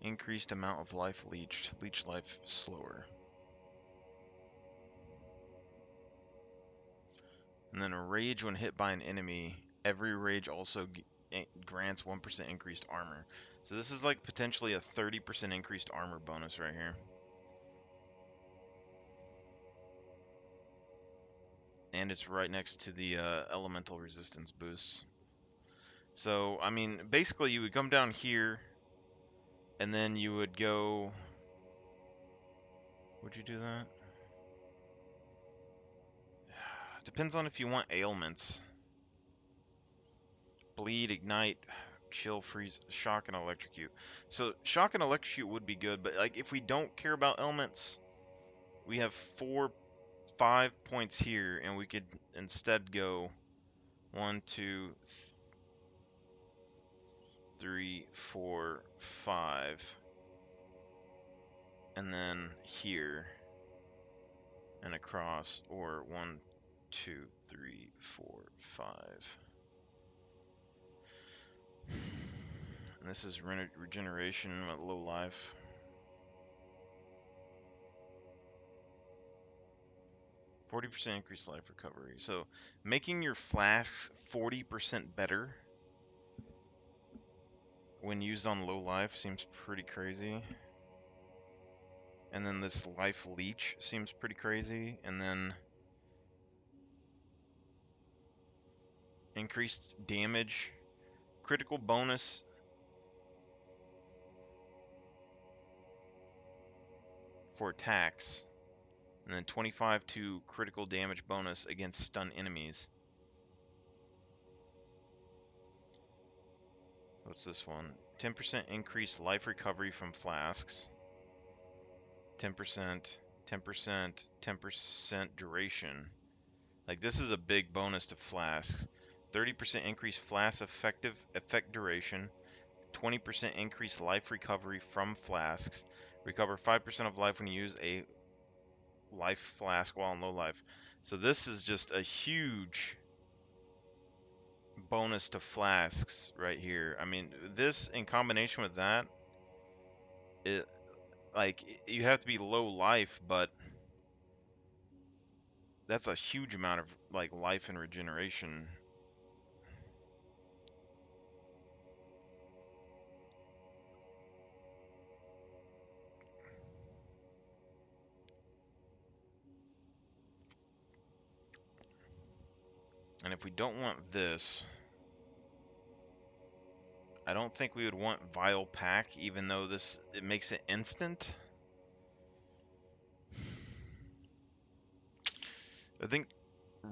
S1: increased amount of life leached. Leech life slower. And then a rage when hit by an enemy. Every rage also grants 1% increased armor. So this is like potentially a 30% increased armor bonus right here. And it's right next to the elemental resistance boost. So, I mean, basically you would come down here, and then you would go... Would you do that? Depends on if you want ailments. Bleed, ignite, chill, freeze, shock, and electrocute. So shock and electrocute would be good, but like if we don't care about ailments, we have 5 points here, and we could instead go 1, 2, 3, 4, 5, and then here and across, or 1, 2, 3, 4, 5. And this is regeneration at low life. %40 increased life recovery. So making your flasks 40% better when used on low life seems pretty crazy. And then this life leech seems pretty crazy. And then increased damage, critical bonus for attacks, and then 25 to critical damage bonus against stun enemies. So what's this one? 10% increased life recovery from flasks. 10%, 10%, 10% duration. Like, this is a big bonus to flasks. 30% increased flask effect duration. 20% increased life recovery from flasks. Recover 5% of life when you use a life flask while in low life. So this is just a huge bonus to flasks right here. I mean, this in combination with that, it, like, you have to be low life, but that's a huge amount of like life and regeneration. And if we don't want this, I don't think we would want Vile Pack, even though it makes it instant. I think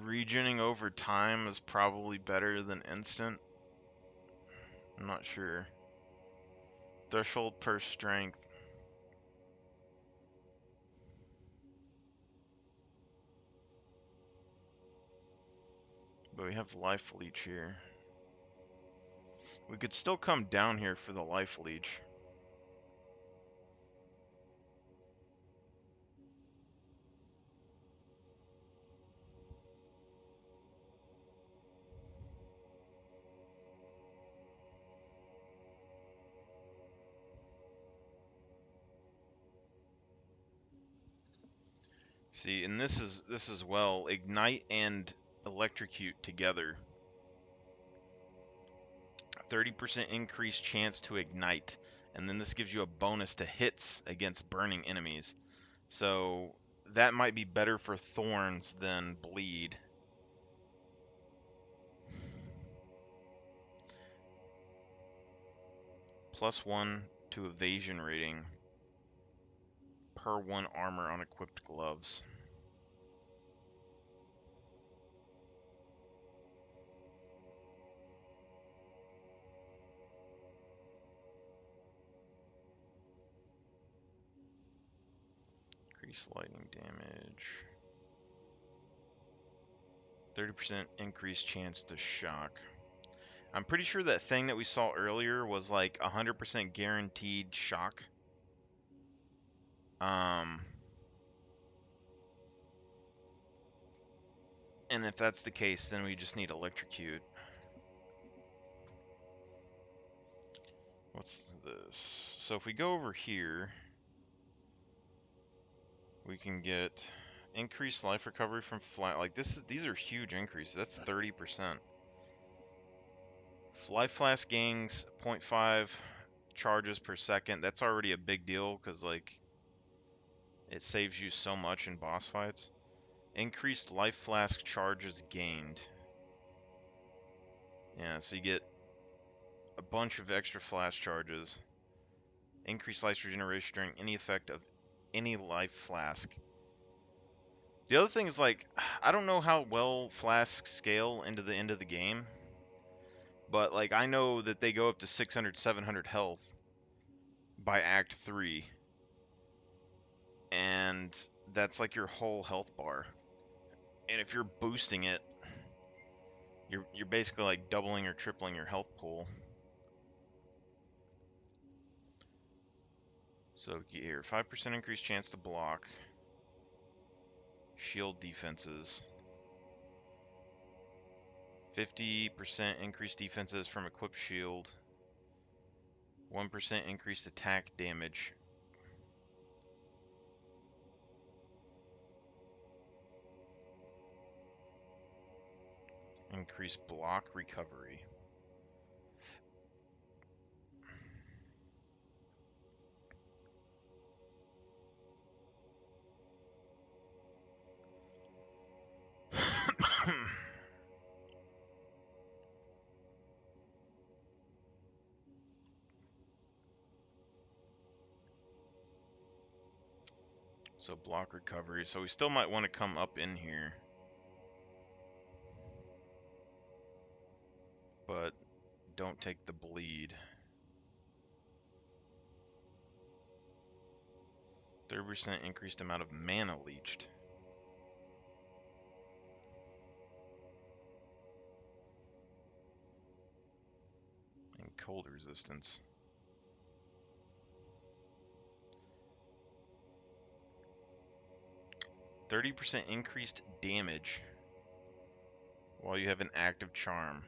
S1: regening over time is probably better than instant. I'm not sure. Threshold per strength. But we have life leech here. We could still come down here for the life leech. See, and this is well, ignite and electrocute together. 30% increased chance to ignite, and then this gives you a bonus to hits against burning enemies. So that might be better for thorns than bleed. +1 to evasion rating per 1 armor on equipped gloves. Increase lightning damage. 30% increased chance to shock. I'm pretty sure that thing that we saw earlier was like 100% guaranteed shock. And if that's the case, then we just need electrocute. What's this? So if we go over here, we can get increased life recovery from flat. Like these are huge increases. That's 30%. Life flask gains 0.5 charges per second. That's already a big deal because like it saves you so much in boss fights. Increased life flask charges gained. Yeah, so you get a bunch of extra flash charges. Increased life regeneration during any effect of any life flask. The other thing is like, I don't know how well flasks scale into the end of the game, but like I know that they go up to 600, 700 health by Act 3, and that's like your whole health bar. And if you're boosting it, you're basically like doubling or tripling your health pool. So here, 5% increased chance to block, shield defenses, 50% increased defenses from equipped shield, 1% increased attack damage. Increased block recovery. So block recovery. So we still might want to come up in here. But don't take the bleed. 30% increased amount of mana leached. And cold resistance. 30% increased damage while you have an active charm.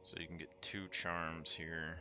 S1: So you can get 2 charms here.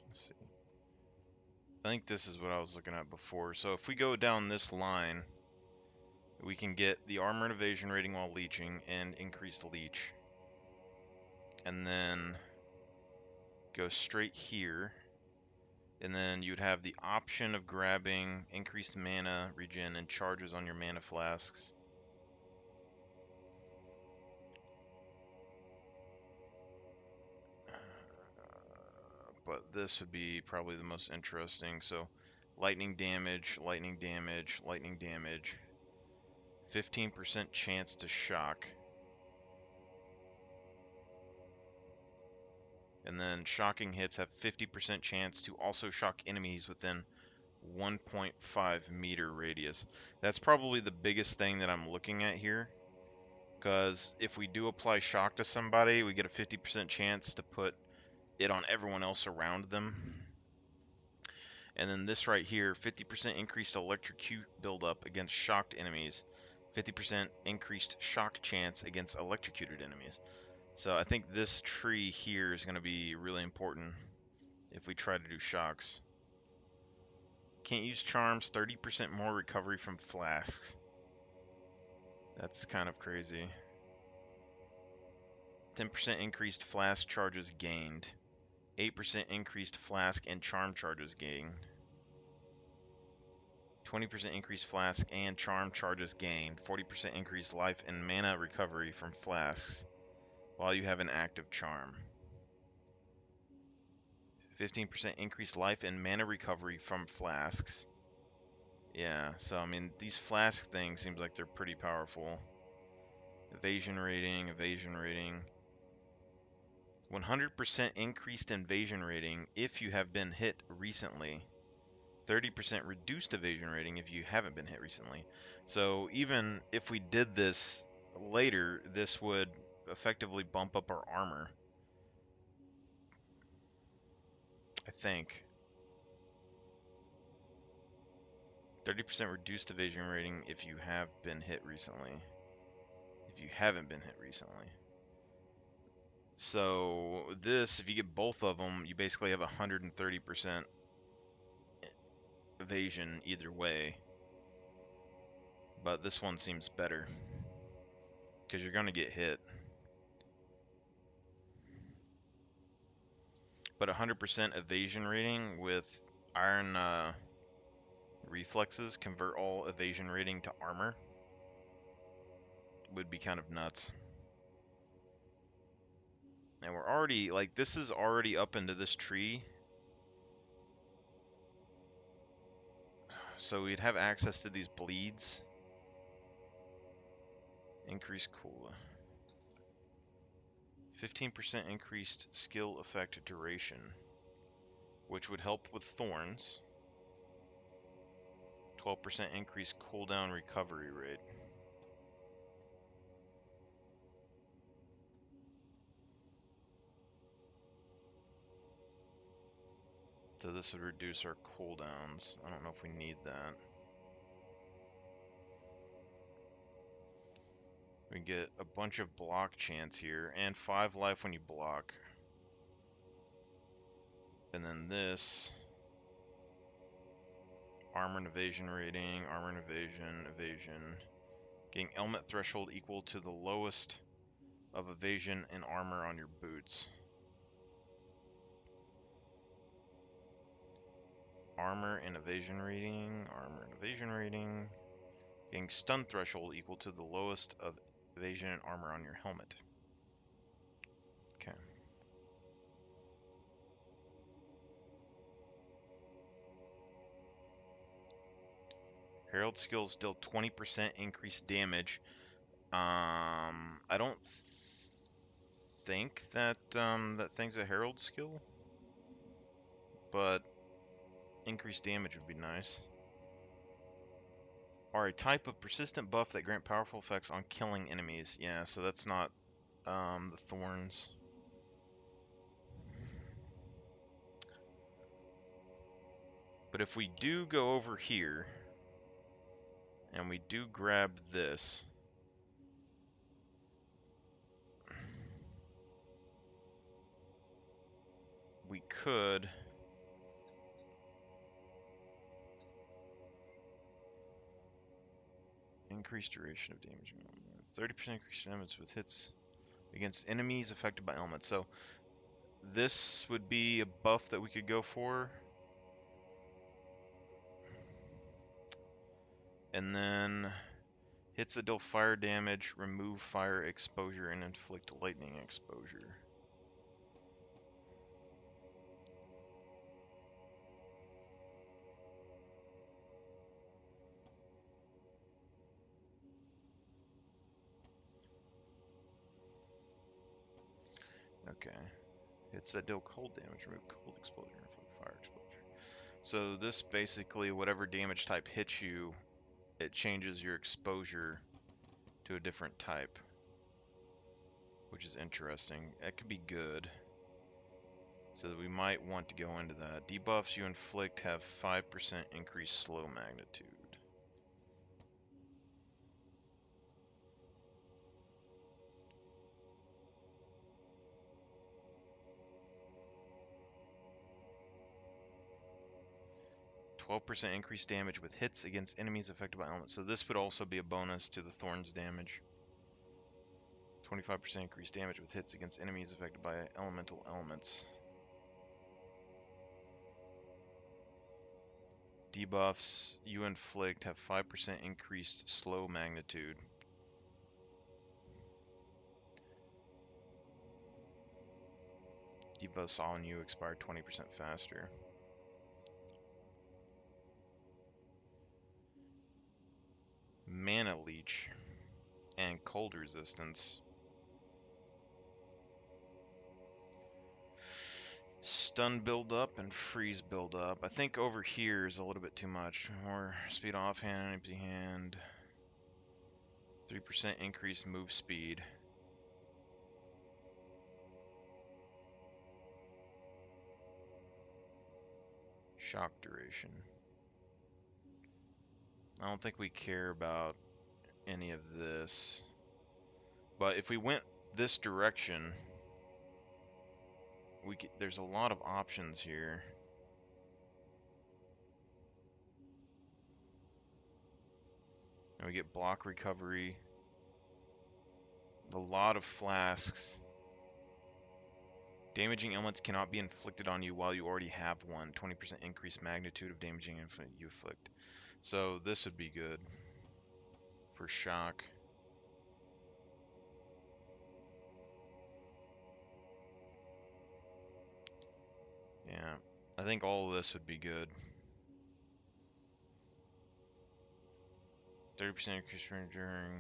S1: Let's see. I think this is what I was looking at before. So if we go down this line, we can get the armor and evasion rating while leeching and increased leech. and then go straight here. And then you'd have the option of grabbing increased mana regen and charges on your mana flasks. But this would be probably the most interesting. So lightning damage, lightning damage, lightning damage. 15% chance to shock. And then shocking hits have 50% chance to also shock enemies within 1.5 meter radius. That's probably the biggest thing that I'm looking at here. Because if we do apply shock to somebody, we get a 50% chance to put it on everyone else around them. And then this right here, 50% increased electrocute buildup against shocked enemies. 50% increased shock chance against electrocuted enemies. So I think this tree here is going to be really important if we try to do shocks. Can't use charms, 30% more recovery from flasks. That's kind of crazy. 10% increased flask charges gained. 8% increased flask and charm charges gained. 20% increased flask and charm charges gained. 40% increased life and mana recovery from flasks while you have an active charm. 15% increased life and mana recovery from flasks. Yeah, so I mean, these flask things seems like they're pretty powerful. Evasion rating, evasion rating. 100% increased evasion rating if you have been hit recently. 30% reduced evasion rating if you haven't been hit recently. So even if we did this later, this would effectively bump up our armor, I think. 30% reduced evasion rating if you have been hit recently. If you haven't been hit recently. So this, if you get both of them, you basically have 130% evasion either way. But this one seems better because you're going to get hit. But 100% evasion rating with iron reflexes convert all evasion rating to armor would be kind of nuts. And we're already, like, this is already up into this tree. So we'd have access to these bleeds. Increased cool. 15% increased skill effect duration, which would help with thorns. 12% increased cooldown recovery rate. So this would reduce our cooldowns. I don't know if we need that. We get a bunch of block chance here, and 5 life when you block. And then this, armor and evasion rating, armor and evasion, evasion. Getting element threshold equal to the lowest of evasion and armor on your boots. Armor and evasion rating, armor and evasion rating. Getting stun threshold equal to the lowest of evasion and armor on your helmet. Okay. Herald skills deal 20% increased damage. I don't think that that thing's a Herald skill, but increased damage would be nice. Are a type of persistent buff that grant powerful effects on killing enemies. Yeah, so that's not the thorns. But if we do go over here and we do grab this, we could increase duration of damage. 30% increased damage with hits against enemies affected by elements. So this would be a buff that we could go for. And then hits that deal fire damage, remove fire exposure, and inflict lightning exposure. Okay. Hits that deal cold damage, remove cold exposure, and inflict fire exposure. So this basically, whatever damage type hits you, it changes your exposure to a different type, which is interesting. That could be good. So we might want to go into that. Debuffs you inflict have 5% increased slow magnitude. 12% increased damage with hits against enemies affected by elements. So this would also be a bonus to the Thorn's damage. 25% increased damage with hits against enemies affected by elemental elements. Debuffs you inflict have 5% increased slow magnitude. Debuffs on you expire 20% faster. Mana Leech and cold resistance. Stun build up and freeze build up. I think over here is a little bit too much. More speed offhand, empty hand. 3% increased move speed. Shock duration. I don't think we care about any of this. But if we went this direction, there's a lot of options here. And we get block recovery, a lot of flasks. Damaging elements cannot be inflicted on you while you already have one. 20% increased magnitude of damaging you inflict. So this would be good for shock. Yeah, I think all of this would be good. 30% increase during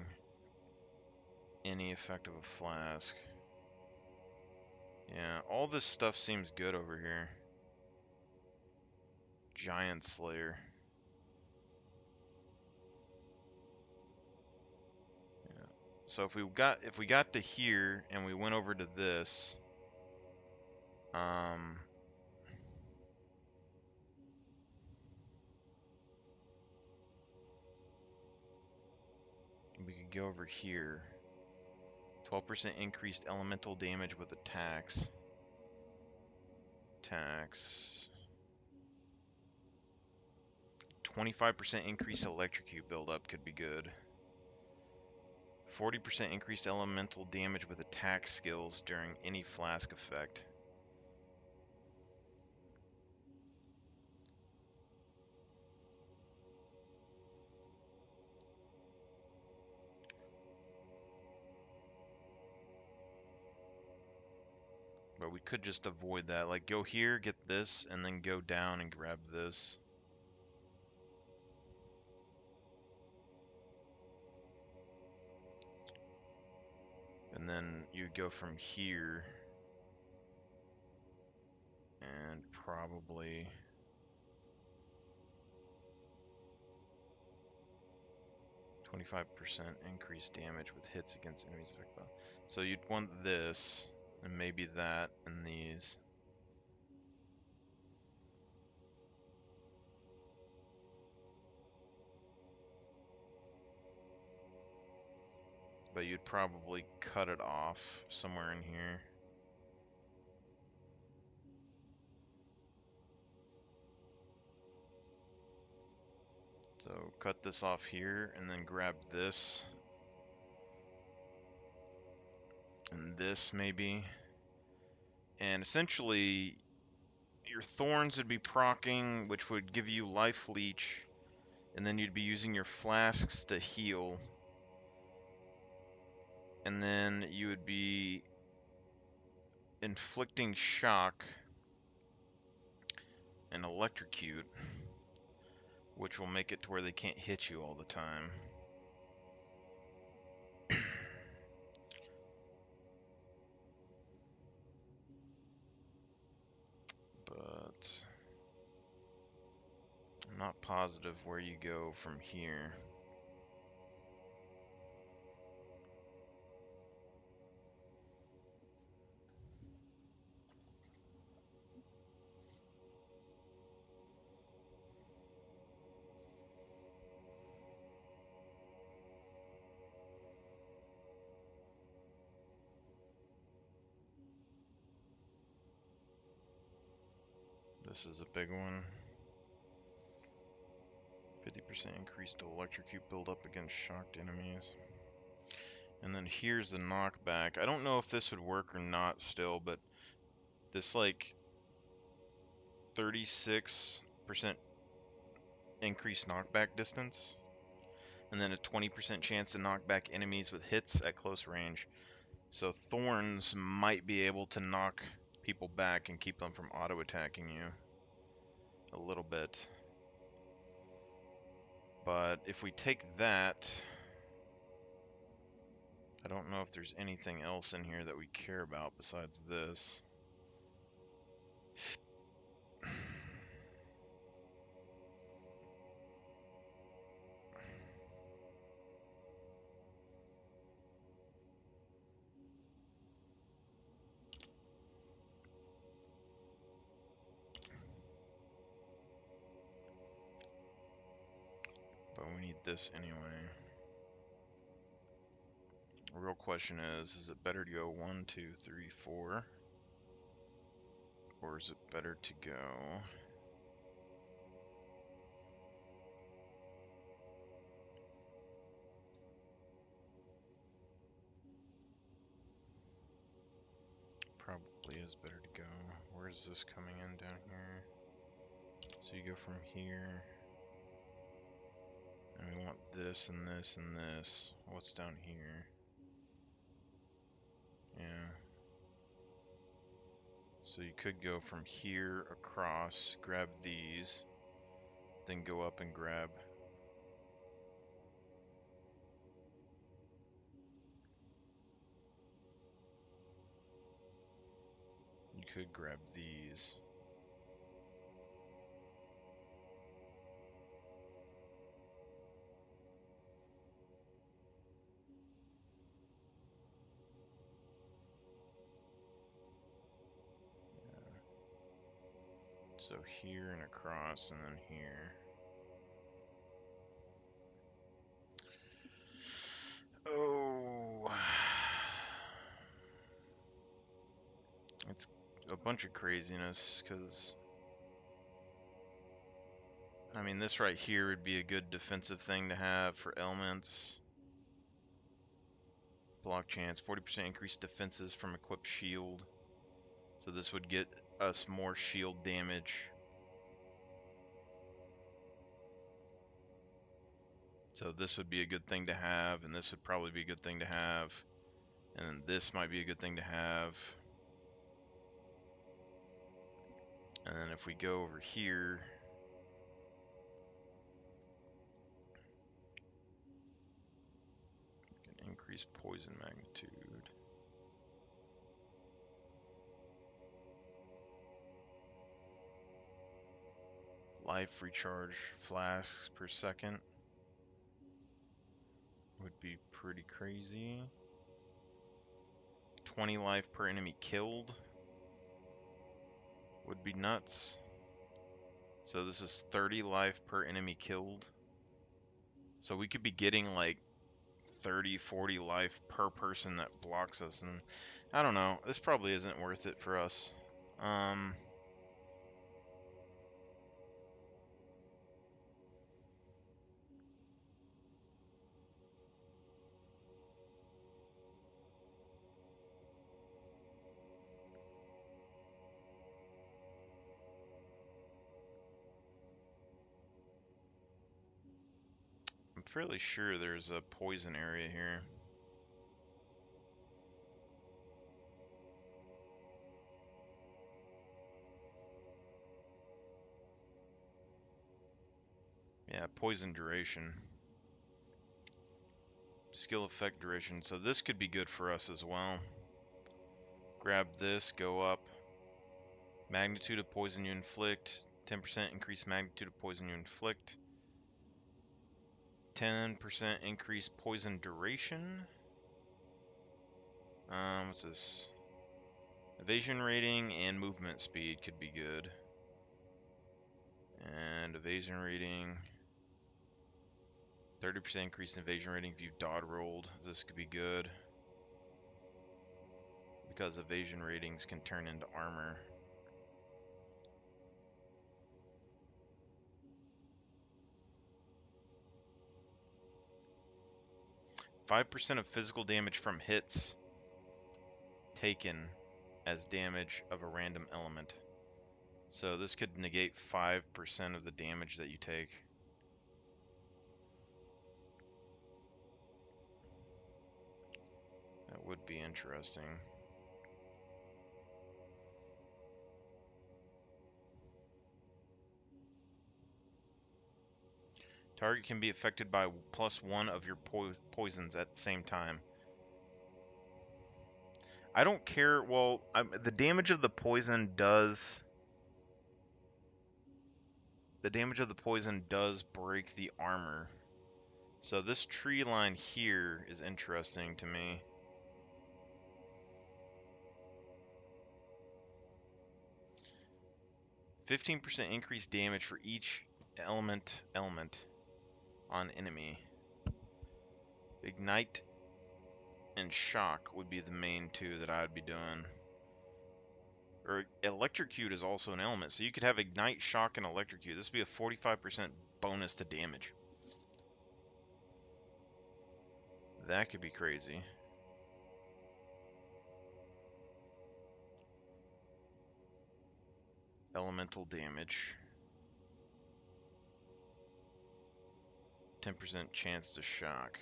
S1: any effect of a flask. Yeah, all this stuff seems good over here. Giant Slayer. Yeah. So if we got to here and we went over to this, we could go over here. 12% increased elemental damage with attacks. Attacks. 25% increased electrocute buildup could be good. 40% increased elemental damage with attack skills during any flask effect. But we could just avoid that. Like, go here, get this, and then go down and grab this. And then you go from here and probably 25% increased damage with hits against enemies affected by. So you'd want this, and maybe that, and these. But you'd probably cut it off somewhere in here. So cut this off here, and then grab this. And this maybe. And essentially, your thorns would be proccing, which would give you life leech, and then you'd be using your flasks to heal. And then you would be inflicting shock and electrocute, which will make it to where they can't hit you all the time. But I'm not positive where you go from here. This is a big one. 50% increased electrocute buildup against shocked enemies. And then here's the knockback. I don't know if this would work or not still, but this like 36% increased knockback distance, and then a 20% chance to knock back enemies with hits at close range. So thorns might be able to knock people back and keep them from auto-attacking you a little bit. But if we take that, I don't know if there's anything else in here that we care about besides this. But we need this anyway. The real question is it better to go 1, 2, 3, 4? Or is it better to go... Probably is better to go. Where is this coming in down here? So you go from here. And we want this and this and this. What's down here? Yeah. So you could go from here across, grab these, then go up and grab. You could grab these. So here and across, and then here. Oh, it's a bunch of craziness, because, I mean, this right here would be a good defensive thing to have for elements. Block chance, 40% increased defenses from equipped shield. So this would get us more shield damage. So this would be a good thing to have, and this would probably be a good thing to have. And then this might be a good thing to have. And then if we go over here, we can increase poison magnitude. Life recharge flasks per second would be pretty crazy. 20 life per enemy killed would be nuts. So this is 30 life per enemy killed. So we could be getting like 30, 40 life per person that blocks us, and I don't know, this probably isn't worth it for us. fairly sure there's a poison area here. Yeah, poison duration. Skill effect duration. So this could be good for us as well. Grab this, go up. Magnitude of poison you inflict. 10% increased magnitude of poison you inflict. 10% increased poison duration. What's this? Evasion rating and movement speed could be good. And evasion rating. 30% increased evasion rating if you've dodge rolled. This could be good. Because evasion ratings can turn into armor. %5 of physical damage from hits taken as damage of a random element. So this could negate 5% of the damage that you take. That would be interesting. Target can be affected by +1 of your poisons at the same time. I don't care. Well, the damage of the poison does... The damage of the poison does break the armor. So this tree line here is interesting to me. %15 increased damage for each element on enemy. Ignite and shock would be the main two that I'd be doing. Or electrocute is also an element, so you could have ignite, shock, and electrocute. This would be a 45% bonus to damage. That could be crazy. Elemental damage. 10% chance to shock.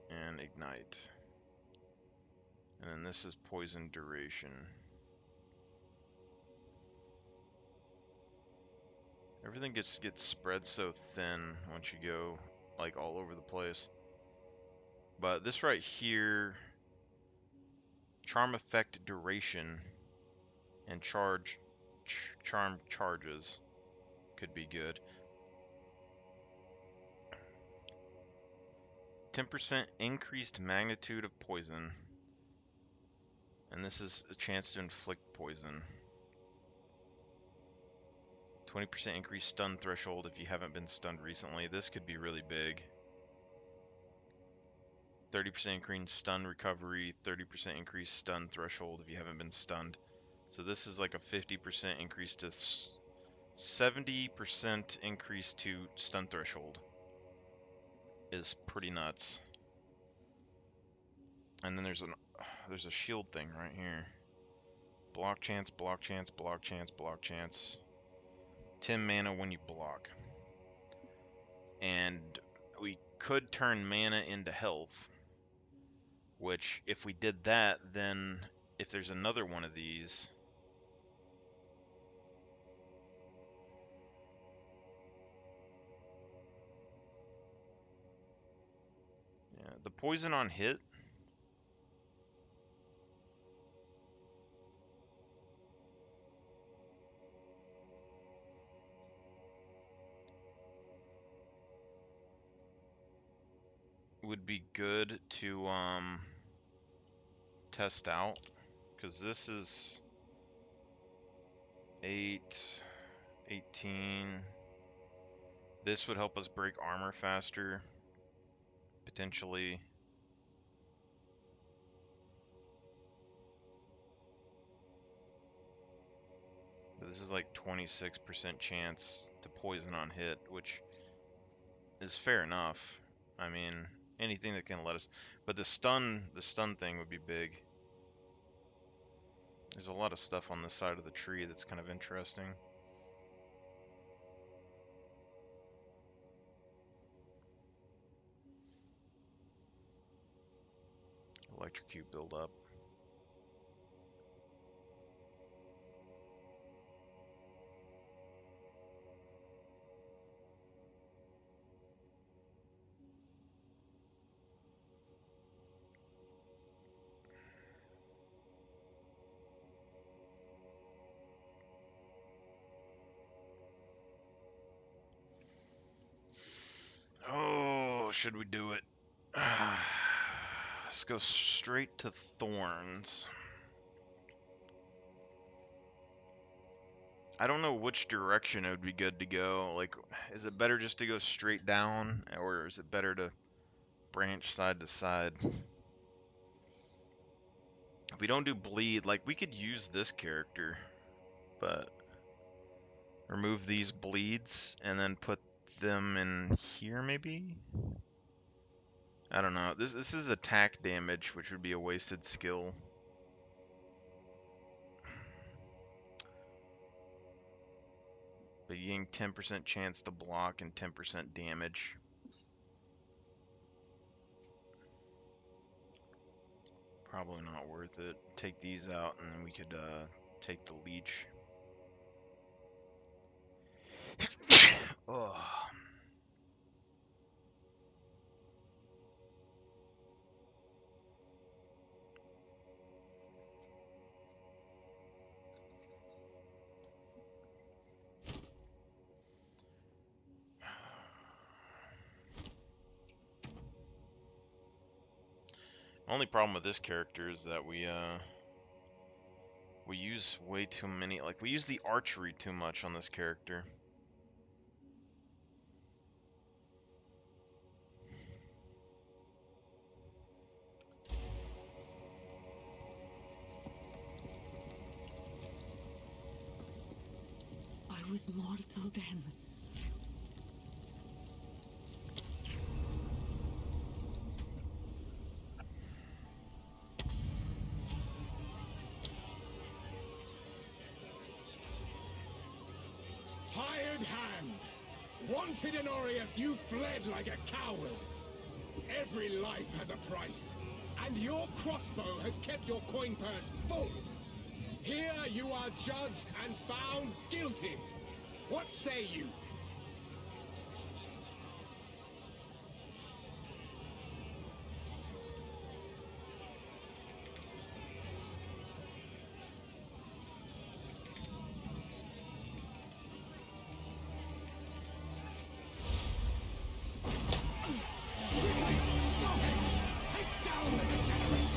S1: And ignite. And then this is poison duration. Everything gets spread so thin once you go like all over the place. But this right here, charm effect duration and charm charges could be good. 10% increased magnitude of poison. And this is a chance to inflict poison. 20% increased stun threshold if you haven't been stunned recently. This could be really big. 30% increased stun recovery, 30% increased stun threshold if you haven't been stunned. So this is like a 50% increase to 70% increase to stun threshold. Is pretty nuts. And then there's a shield thing right here. Block chance, block chance, block chance, block chance. 10 mana when you block. And we could turn mana into health. Which, if we did that, then if there's another one of these... Yeah, the poison on hit would be good to test out, because this is 8, 18. This would help us break armor faster, potentially. This is like 26% chance to poison on hit, which is fair enough. I mean, anything that can let us... But the stun thing would be big. There's a lot of stuff on this side of the tree that's kind of interesting. electrocute build up. Oh, should we do it? Let's go straight to Thorns. I don't know which direction it would be good to go. Like, is it better just to go straight down, or is it better to branch side to side? If we don't do bleed, like, we could use this character, but remove these bleeds and then put them in here, maybe? I don't know. This is attack damage, which would be a wasted skill. But you gain 10% chance to block and 10% damage. Probably not worth it. Take these out and then we could take the leech. Ugh. Only problem with this character is that we use way too many, like we use the archery too much on this character.
S7: I was mortal then.
S4: Hired hand! Wanted in Oriath, you fled like a coward. Every life has a price, and your crossbow has kept your coin purse full. Here you are judged and found guilty. What say you? Stop him! Take down the degenerate!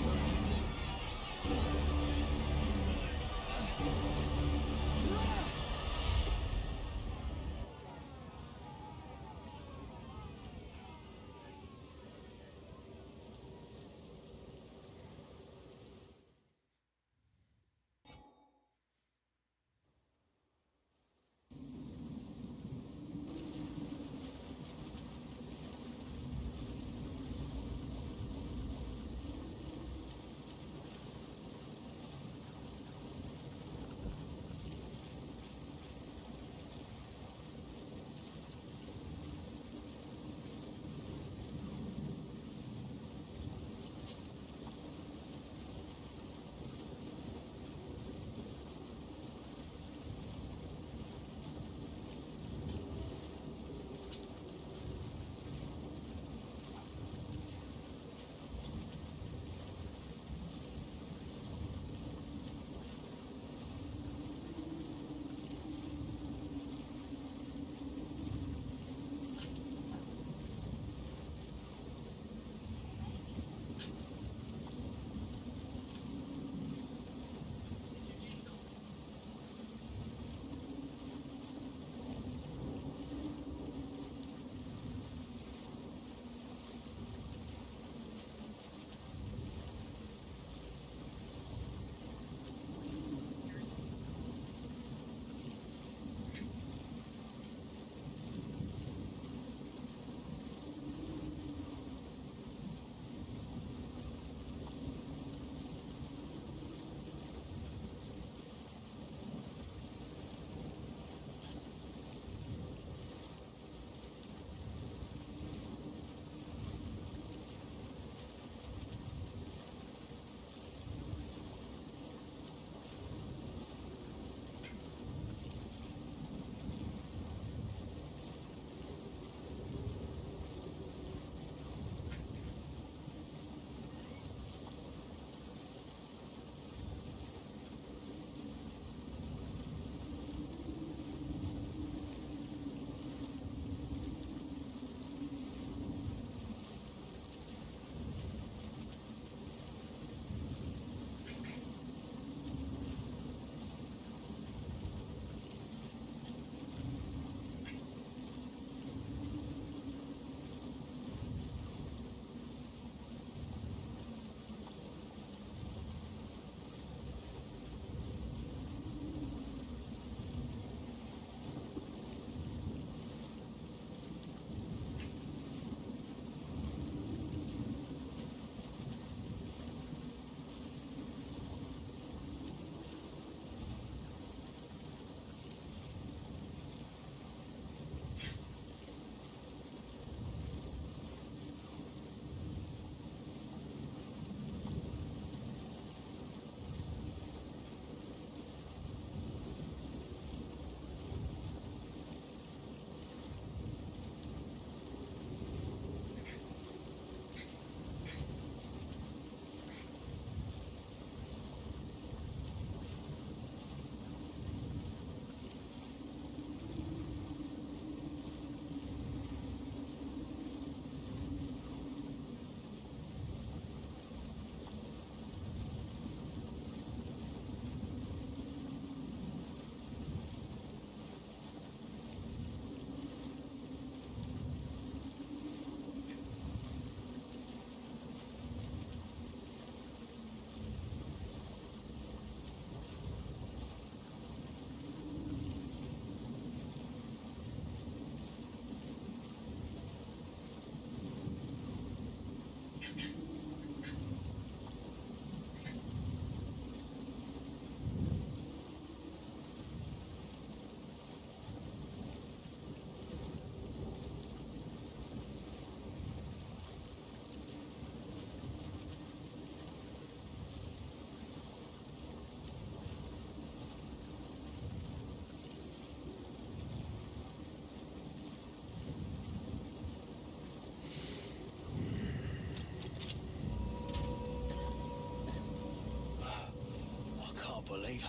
S8: believe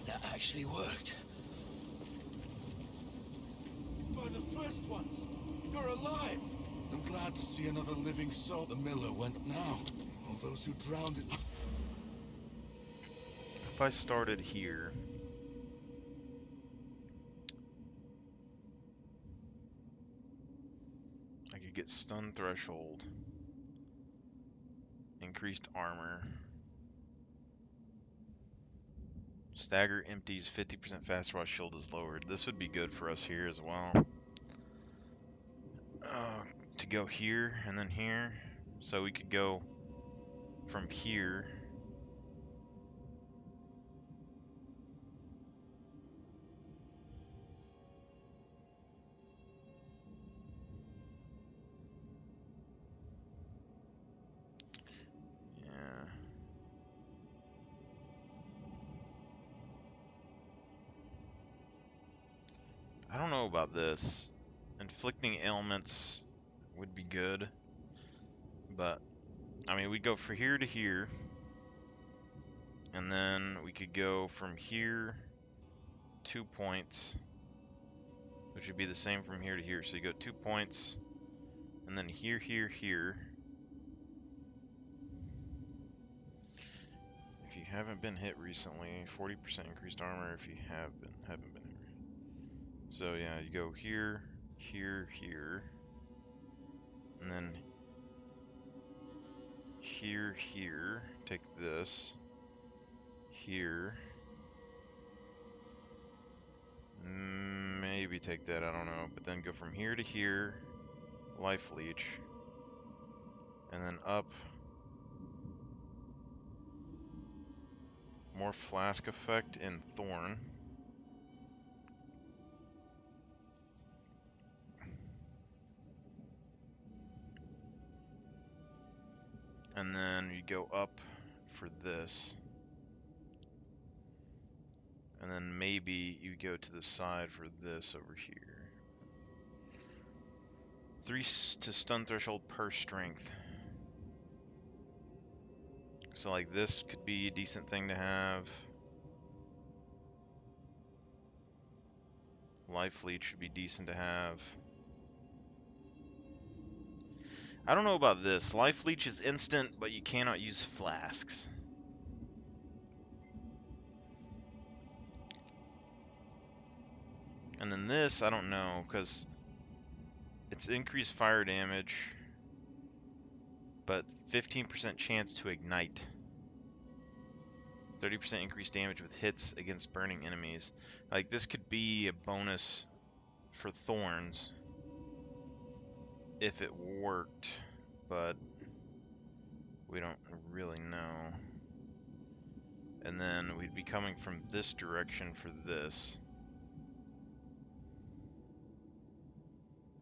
S8: that actually worked.
S4: By the first ones! You're alive! I'm glad to see another living soul. The miller went now. All those who drowned in...
S1: If I started here, I could get stun threshold, increased armor, stagger empties 50% faster while shield is lowered. This would be good for us here as well. To go here and then here, so we could go from here. Yeah. I don't know about this. Inflicting ailments would be good, but I mean, we go from here to here, and then we could go from here 2 points, which would be the same from here to here. So you go 2 points, and then here, here, here. If you haven't been hit recently, 40% increased armor if you haven't been hit. So yeah, you go here, here, here, and then here, here. Take this. Here. Maybe take that, I don't know. But then go from here to here, life leech, and then up. More flask effect in Thorn. And then you go up for this. And then maybe you go to the side for this over here. 3 to stun threshold per strength. So like this could be a decent thing to have. Life leech should be decent to have. I don't know about this. Life leech is instant, but you cannot use flasks. And then this, I don't know, because it's increased fire damage, but 15% chance to ignite. 30% increased damage with hits against burning enemies. Like, this could be a bonus for thorns if it worked, but we don't really know. And then we'd be coming from this direction for this.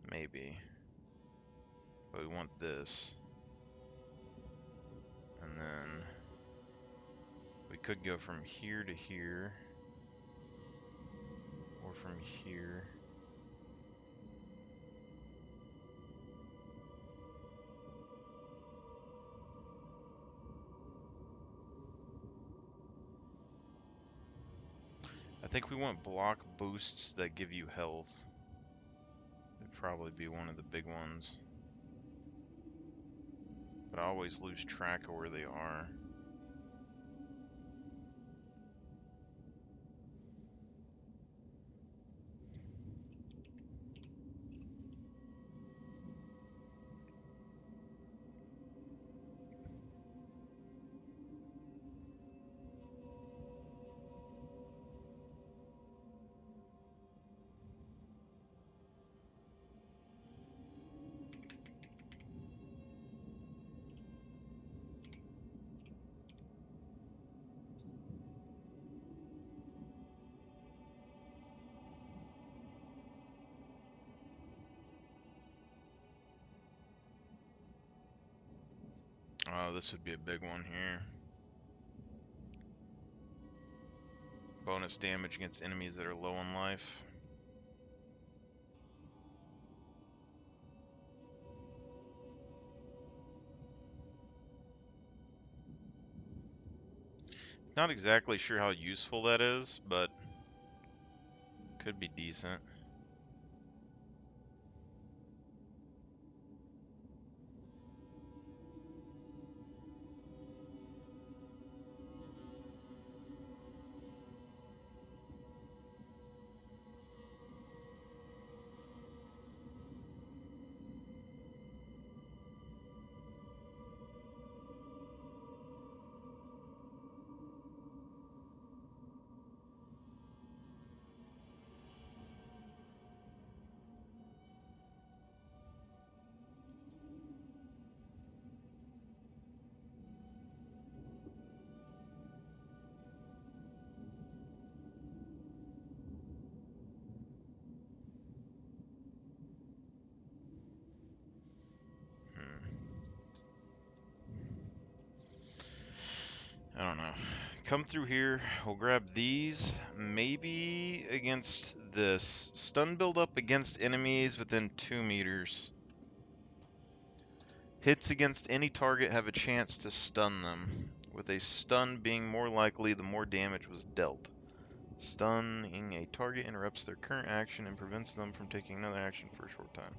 S1: Maybe. But we want this. And then we could go from here to here. Or from here. I think we want block boosts that give you health. It'd probably be one of the big ones. But I always lose track of where they are. Oh, this would be a big one here. Bonus damage against enemies that are low on life. Not exactly sure how useful that is, but could be decent. I don't know. Come through here. We'll grab these. Maybe against this. Stun build up against enemies within 2 meters. Hits against any target have a chance to stun them, with a stun being more likely the more damage was dealt. Stunning a target interrupts their current action and prevents them from taking another action for a short time.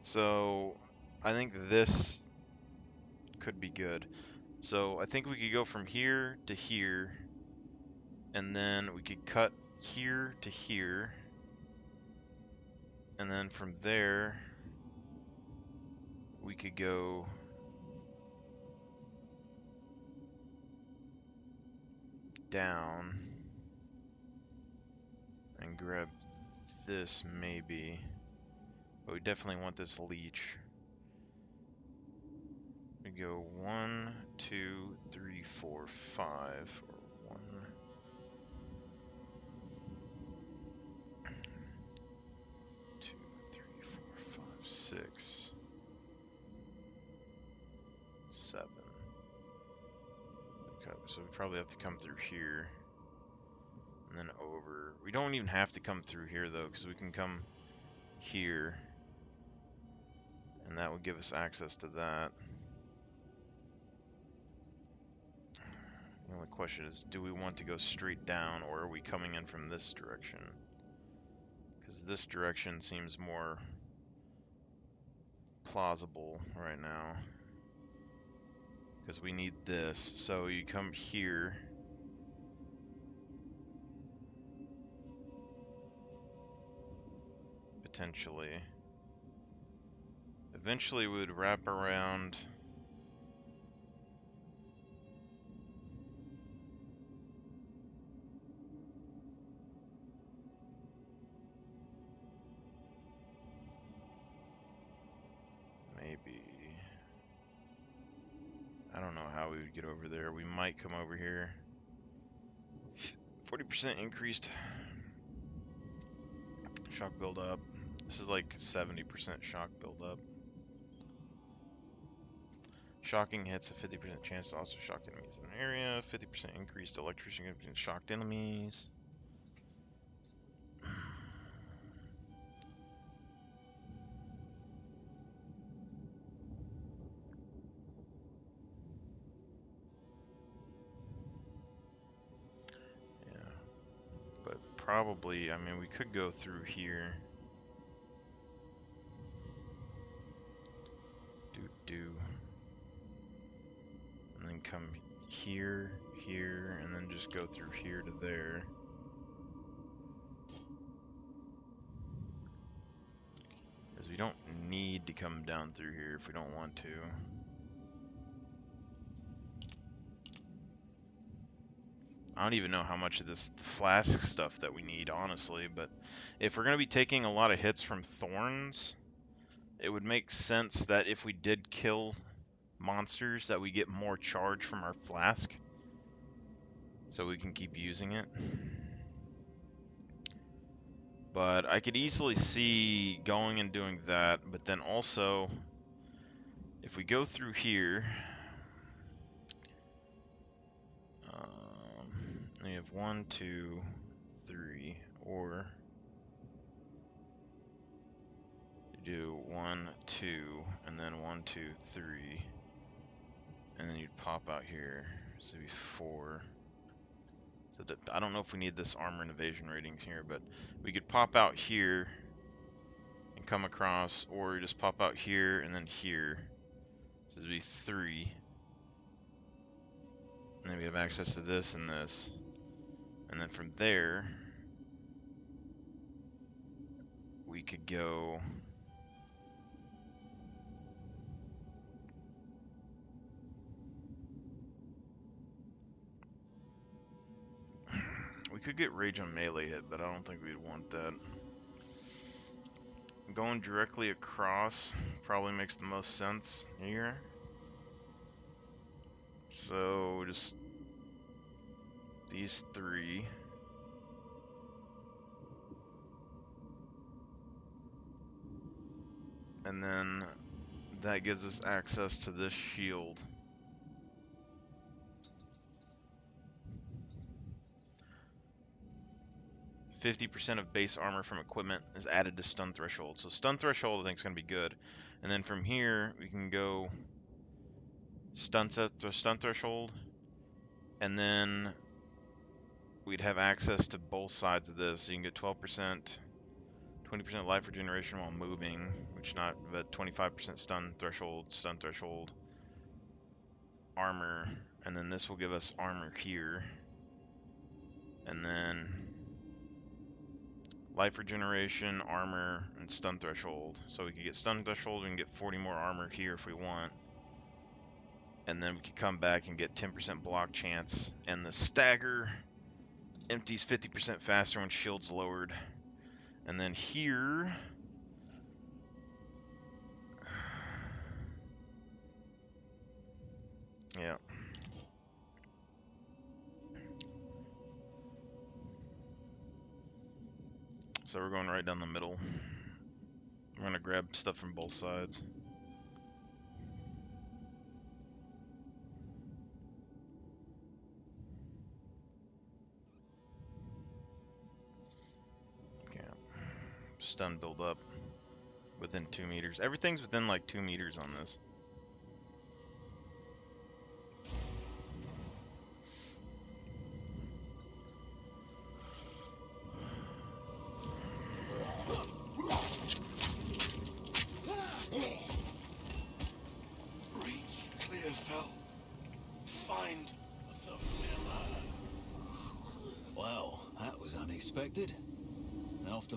S1: So, I think this could be good. So, I think we could go from here to here, and then we could cut here to here, and then from there, we could go down and grab this maybe, but we definitely want this leech. We go 1, 2, 3, 4, 5, or 1, 2, 3, 4, 5, 6, 7. Okay, so we probably have to come through here and then over. We don't even have to come through here though, because we can come here, and that would give us access to that. The only question is, do we want to go straight down, or are we coming in from this direction? Because this direction seems more plausible right now. Because we need this. So you come here. Potentially. Eventually we would wrap around. Maybe. I don't know how we would get over there. We might come over here. 40% increased shock buildup. This is like 70% shock buildup. Shocking hits a 50% chance to also shock enemies in an area. 50% increased electricity against shocked enemies. Yeah. But probably, I mean, we could go through here. And then come here, here, and then just go through here to there. Because we don't need to come down through here if we don't want to. I don't even know how much of this flask stuff that we need, honestly, but if we're going to be taking a lot of hits from thorns, it would make sense that if we did kill monsters that we get more charge from our flask, so we can keep using it. But I could easily see going and doing that, but then also, if we go through here, we have 1, 2, 3, or you do 1, 2, and then 1, 2, 3, and then you'd pop out here, so it'd be 4. So I don't know if we need this armor and evasion ratings here, but we could pop out here and come across, or just pop out here and then here. So this would be 3. And then we have access to this and this. And then from there, we could go... We could get rage on melee hit, but I don't think we'd want that. Going directly across probably makes the most sense here. So just these 3. And then that gives us access to this shield. 50% of base armor from equipment is added to stun threshold. So stun threshold I think is going to be good. And then from here we can go stun threshold, and then we'd have access to both sides of this. So you can get 12%, 20% life regeneration while moving, which not, but 25% stun threshold, armor, and then this will give us armor here. And then life regeneration, armor, and stun threshold. So we could get stun threshold, we can get 40 more armor here if we want. And then we could come back and get 10% block chance. And the stagger empties 50% faster when shield's lowered. And then here... Yeah. So we're going right down the middle. We're gonna grab stuff from both sides. Okay. Stun build up within 2 meters. Everything's within like 2 meters on this.
S8: Reach Clearfell. Find the miller.
S9: Well, that was unexpected. After